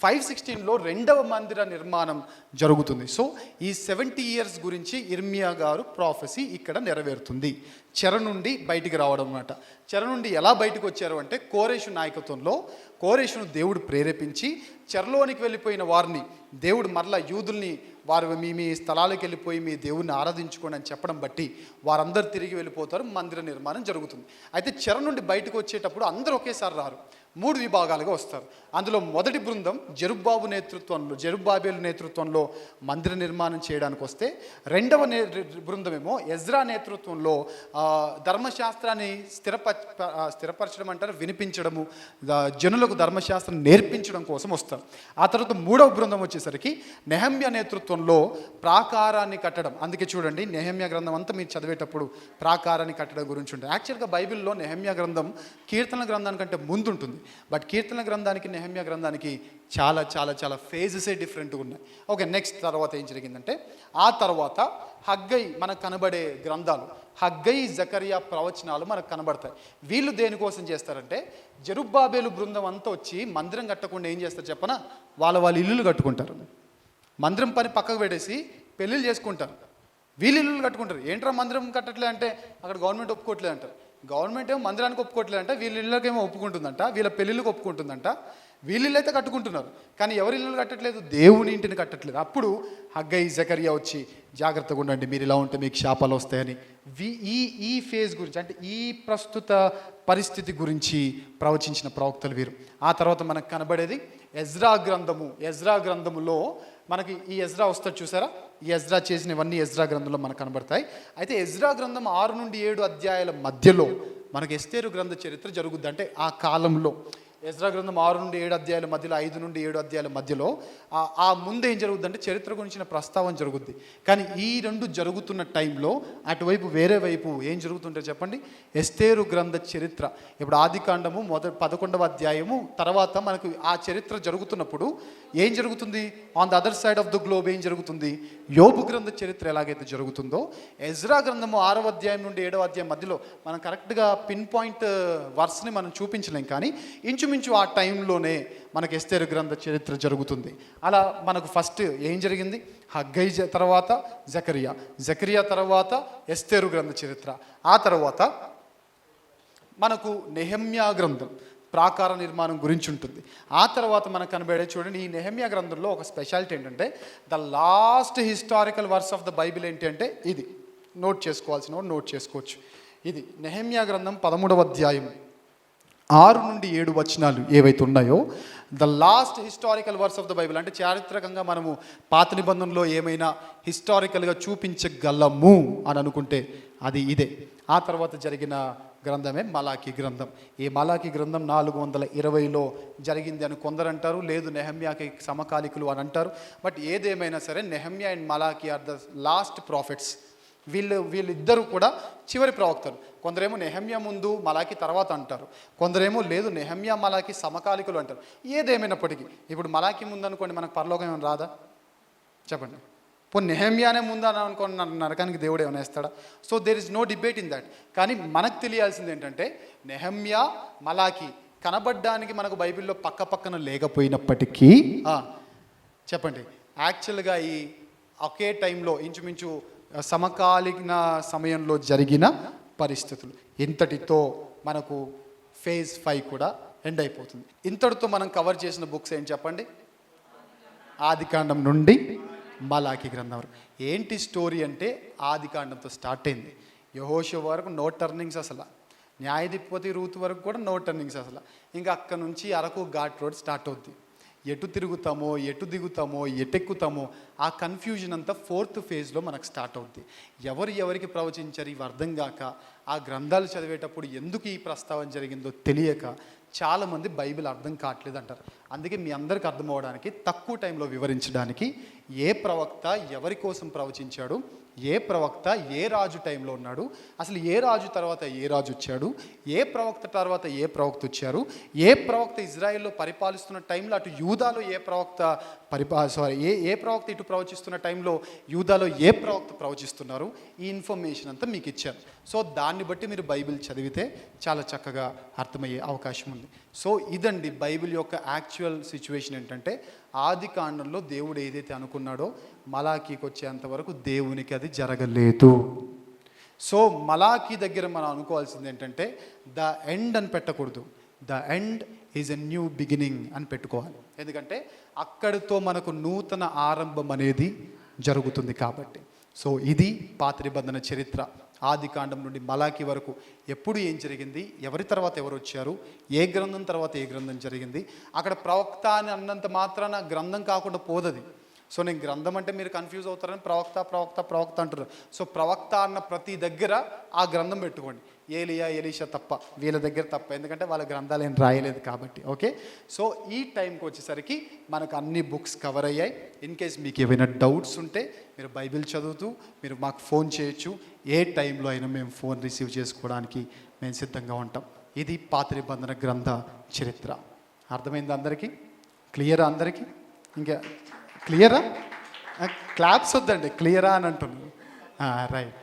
516లో రెండవ మందిర నిర్మాణం జరుగుతుంది. సో ఈ 70 years గురించి ఇర్మియా గారు ప్రాఫెసీ ఇక్కడ నెరవేరుతుంది. చెర నుండి బయటికి రావడం అన్నమాట. చెర నుండి ఎలా బయటకు వచ్చారు అంటే కోరెషు నాయకత్వంలో, కోరెషును దేవుడు ప్రేరేపించి చెరలోనికి వెళ్ళిపోయిన వారిని దేవుడు మరలా యూదుల్ని వారు మీ స్థలాలకు వెళ్ళిపోయి మీ దేవుడిని ఆరాధించుకోండి అని చెప్పడం బట్టి వారందరూ తిరిగి వెళ్ళిపోతారు, మందిర నిర్మాణం జరుగుతుంది. అయితే చెర నుండి బయటకు వచ్చేటప్పుడు అందరూ ఒకేసారి రారు, 3 విభాగాలుగా వస్తారు. అందులో మొదటి బృందం జెరుబ్బాబేలు నేతృత్వంలో మందిర నిర్మాణం చేయడానికి వస్తే, రెండవ బృందమేమో ఎజ్రా నేతృత్వంలో ధర్మశాస్త్రాన్ని స్థిరపరచడం అంటారు, వినిపించడము, జనులకు ధర్మశాస్త్రం నేర్పించడం కోసం వస్తారు. ఆ తర్వాత మూడవ బృందం వచ్చేసరికి నెహెమ్యా నేతృత్వంలో ప్రాకారాన్ని కట్టడం. అందుకే చూడండి, నెహెమ్యా గ్రంథం అంతా మీరు చదివేటప్పుడు ప్రాకారాన్ని కట్టడం గురించి ఉంటుంది. యాక్చువల్గా బైబిల్లో నెహెమ్యా గ్రంథం కీర్తన గ్రంథానికంటే ముందు ఉంటుంది. బట్ కీర్తన గ్రంథానికి నెహెమ్యా గ్రంథానికి చాలా చాలా చాలా ఫేజెసే డిఫరెంట్గా ఉన్నాయి. ఓకే, నెక్స్ట్ తర్వాత ఏం జరిగిందంటే, ఆ తర్వాత హగ్గై మనకు కనబడే గ్రంథాలు, హగ్గై, జకరియా ప్రవచనాలు మనకు కనబడతాయి. వీళ్ళు దేనికోసం చేస్తారంటే, జెరుబ్బాబేలు బృందం అంతా వచ్చి మందిరం కట్టకుండా ఏం చేస్తారు చెప్పనా, వాళ్ళ ఇల్లులు కట్టుకుంటారు. మందిరం పని పక్కకు పెట్టేసి పెళ్ళిళ్ళు చేసుకుంటారు. వీళ్ళు ఇల్లులు కట్టుకుంటారు. ఏంట్రా మందిరం కట్టట్లే అంటే, అక్కడ గవర్నమెంట్ ఒప్పుకోవట్లేదు అంటారు. గవర్నమెంట్ ఏమో మందిరానికి ఒప్పుకోవట్లేదంట, వీళ్ళ ఇళ్ళకేమో ఒప్పుకుంటుందంట, వీళ్ళ పెళ్ళిళ్ళకి ఒప్పుకుంటుందంట. వీళ్ళ ఇల్లు అయితే కట్టుకుంటున్నారు, కానీ ఎవరి ఇల్లు కట్టట్లేదు, దేవుని ఇంటిని కట్టట్లేదు. అప్పుడు హగ్గై, జకరియా వచ్చి జాగ్రత్తగా ఉండండి, మీరు ఇలా ఉంటే మీకు శాపాలు వస్తాయని ఈ ఫేజ్ గురించి, అంటే ఈ ప్రస్తుత పరిస్థితి గురించి ప్రవచించిన ప్రవక్తలు వీరు. ఆ తర్వాత మనకు కనబడేది ఎజ్రా గ్రంథము. ఎజ్రా గ్రంథములో మనకి ఈ ఎజ్రా వస్తాడు చూసారా, ఈ ఎజ్రా చేసినవన్నీ ఎజ్రా గ్రంథంలో మనకు కనబడతాయి. అయితే ఎజ్రా గ్రంథం 6 నుండి 7 అధ్యాయాల మధ్యలో మనకు ఎస్తేరు గ్రంథ చరిత్ర జరుగుద్ది. అంటే ఆ కాలంలో ఎజ్రా గ్రంథం 6 నుండి 7 అధ్యాయాల మధ్యలో, 5 నుండి 7 అధ్యాయాల మధ్యలో ఆ ముందు ఏం జరుగుద్ది అంటే చరిత్ర గురించిన ప్రస్తావన జరుగుద్ది. కానీ ఈ రెండు జరుగుతున్న టైంలో అటువైపు వేరే వైపు ఏం జరుగుతుంటే చెప్పండి, ఎస్తేరు గ్రంథ చరిత్ర. ఇప్పుడు ఆదికాండము 11వ అధ్యాయము తర్వాత మనకు ఆ చరిత్ర జరుగుతున్నప్పుడు ఏం జరుగుతుంది, on the other side of the globe ఏం జరుగుతుంది, యోబు గ్రంథ చరిత్ర ఎలాగైతే జరుగుతుందో, ఎజ్రా గ్రంథము 6వ అధ్యాయం నుండి 7వ అధ్యాయం మధ్యలో మనం కరెక్ట్గా పిన్ పాయింట్ వర్స్ని మనం చూపించలేం, కానీ ఇంచుమించు ఆ టైంలోనే మనకు ఎస్తేరు గ్రంథ చరిత్ర జరుగుతుంది. అలా మనకు ఫస్ట్ ఏం జరిగింది, హగ్గై తర్వాత జకరియా తర్వాత ఎస్తేరు గ్రంథ చరిత్ర. ఆ తర్వాత మనకు నెహెమ్యా గ్రంథం ప్రాకార నిర్మాణం గురించి ఉంటుంది. ఆ తర్వాత మనకు కనబడే చూడండి, ఈ నెహెమ్యా గ్రంథంలో ఒక స్పెషాలిటీ ఏంటంటే, the last historical verse of the Bible ఏంటి అంటే, ఇది నోట్ చేసుకోవచ్చు. ఇది నెహెమ్యా గ్రంథం 13వ అధ్యాయం 6-7 వచనాలు ఏవైతే ఉన్నాయో, the last historical verse of the Bible, అంటే చారిత్రకంగా మనము పాత నిబంధనలో ఏమైనా హిస్టారికల్గా చూపించగలము అని అనుకుంటే అది ఇదే. ఆ తర్వాత జరిగిన గ్రంథమే మలాకీ గ్రంథం. ఈ మలాకీ గ్రంథం 420లో జరిగింది అని కొందరు అంటారు, లేదు నెహమ్యాకి సమకాలికులు అని అంటారు. బట్ ఏదేమైనా సరే నెహమ్యా అండ్ మలాకీ ఆర్ ద లాస్ట్ ప్రాఫిట్స్. వీళ్ళిద్దరూ కూడా చివరి ప్రవక్తలు. కొందరేమో నెహమ్యా ముందు మలాకి తర్వాత అంటారు, కొందరేమో లేదు నెహమ్యా మలాకి సమకాలికులు అంటారు. ఏదేమైనప్పటికీ ఇప్పుడు మలాకి ముందు అనుకోండి, మనకు పరలోకం ఏమైనా రాదా చెప్పండి? పోనీ నెహమ్యానే ముందని అనుకోండి, నరకానికి దేవుడు ఏమైనా వేస్తాడా? So there is no debate in that. కానీ మనకు తెలియాల్సింది ఏంటంటే నెహమ్యా మలాకి కనబడ్డానికి మనకు బైబిల్లో పక్క పక్కన లేకపోయినప్పటికీ చెప్పండి, యాక్చువల్గా ఈ ఒకే టైంలో ఇంచుమించు సమకాలీన సమయంలో జరిగిన పరిస్థితులు. ఇంతటితో మనకు ఫేజ్ 5 కూడా ఎండ్ అయిపోతుంది. ఇంతటితో మనం కవర్ చేసిన బుక్స్ ఏంటి చెప్పండి? ఆదికాండం నుండి మలాకీ గ్రంథం వరకు. ఏంటి స్టోరీ అంటే ఆదికాండంతో స్టార్ట్ అయింది, యెహోషువ వరకు నో టర్నింగ్స్ అసలు, న్యాయాధిపతి రూతు వరకు కూడా నో టర్నింగ్స్ అసలు. ఇంకా అక్కడ నుంచి అరకు ఘాట్ రోడ్ స్టార్ట్ అవుద్ది. ఎటు తిరుగుతామో, ఎటు దిగుతామో, ఎటెక్కుతామో ఆ కన్ఫ్యూజన్ అంతా 4th ఫేజ్లో మనకు స్టార్ట్ అవుద్ది. ఎవరికి ప్రవచించారు ఇవి అర్థం కాక, ఆ గ్రంథాలు చదివేటప్పుడు ఎందుకు ఈ ప్రస్తావన జరిగిందో తెలియక చాలామంది బైబిల్ అర్థం కావట్లేదు అంటారు. అందుకే మీ అందరికి అర్థం అవ్వడానికి తక్కువ టైంలో వివరించడానికి ఏ ప్రవక్త ఎవరి కోసం ప్రవచించాడు, ఏ ప్రవక్త ఏ రాజు టైంలో ఉన్నాడు, అసలు ఏ రాజు తర్వాత ఏ రాజు వచ్చాడు, ఏ ప్రవక్త తర్వాత ఏ ప్రవక్త వచ్చారు, ఏ ప్రవక్త ఇజ్రాయెల్లో పరిపాలిస్తున్న టైంలో అటు యూదాలో ఏ ప్రవక్త ఏ ప్రవక్త ఇటు ప్రవచిస్తున్న టైంలో యూదాలో ఏ ప్రవక్త ప్రవచిస్తున్నారు, ఈ ఇన్ఫర్మేషన్ అంతా మీకు ఇచ్చారు. సో దాన్ని బట్టి మీరు బైబిల్ చదివితే చాలా చక్కగా అర్థమయ్యే అవకాశం ఉంది. సో ఇదండి బైబిల్ యొక్క యాక్చువల్ సిచ్యువేషన్. ఏంటంటే ఆది కాండంలో దేవుడు ఏదైతే అనుకున్నాడో మలాకీకి వచ్చేంత వరకు దేవునికి అది జరగలేదు. సో మలాకీ దగ్గర మనం అనుకోవాల్సింది ఏంటంటే ద ఎండ్ అని పెట్టకూడదు, the end is a new beginning అని పెట్టుకోవాలి. ఎందుకంటే అక్కడితో మనకు నూతన ఆరంభం అనేది జరుగుతుంది కాబట్టి. సో ఇది పాత నిబంధన చరిత్ర. ఆది కాండం నుండి మలాకీ వరకు ఎప్పుడు ఏం జరిగింది, ఎవరి తర్వాత ఎవరు వచ్చారు, ఏ గ్రంథం తర్వాత ఏ గ్రంథం జరిగింది. అక్కడ ప్రవక్త అని అన్నంత మాత్రాన గ్రంథం కాకుండా పోదది. సో నేను గ్రంథం అంటే మీరు కన్ఫ్యూజ్ అవుతారని ప్రవక్త అంటారు. సో ప్రవక్త అన్న ప్రతి దగ్గర ఆ గ్రంథం పెట్టుకోండి. ఏలియా ఎలీషా తప్ప, వీళ్ళ దగ్గర తప్ప, ఎందుకంటే వాళ్ళ గ్రంథాలు ఏం రాయలేదు కాబట్టి. ఓకే, సో ఈ టైంకి వచ్చేసరికి మనకు అన్ని బుక్స్ కవర్ అయ్యాయి. ఇన్ కేస్ మీకు ఏమైనా డౌట్స్ ఉంటే మీరు బైబిల్ చదువుతూ మీరు మాకు ఫోన్ చేయొచ్చు. ఏ టైంలో అయినా మేము ఫోన్ రిసీవ్ చేసుకోవడానికి మేము సిద్ధంగా ఉంటాం. ఇది పాత నిబంధన గ్రంథ చరిత్ర. అర్థమైంది అందరికీ? క్లియరా అందరికీ? ఇంకా క్లియరా? క్లాప్స్ వద్దండి, క్లియరా అని అంటున్నాను. రైట్.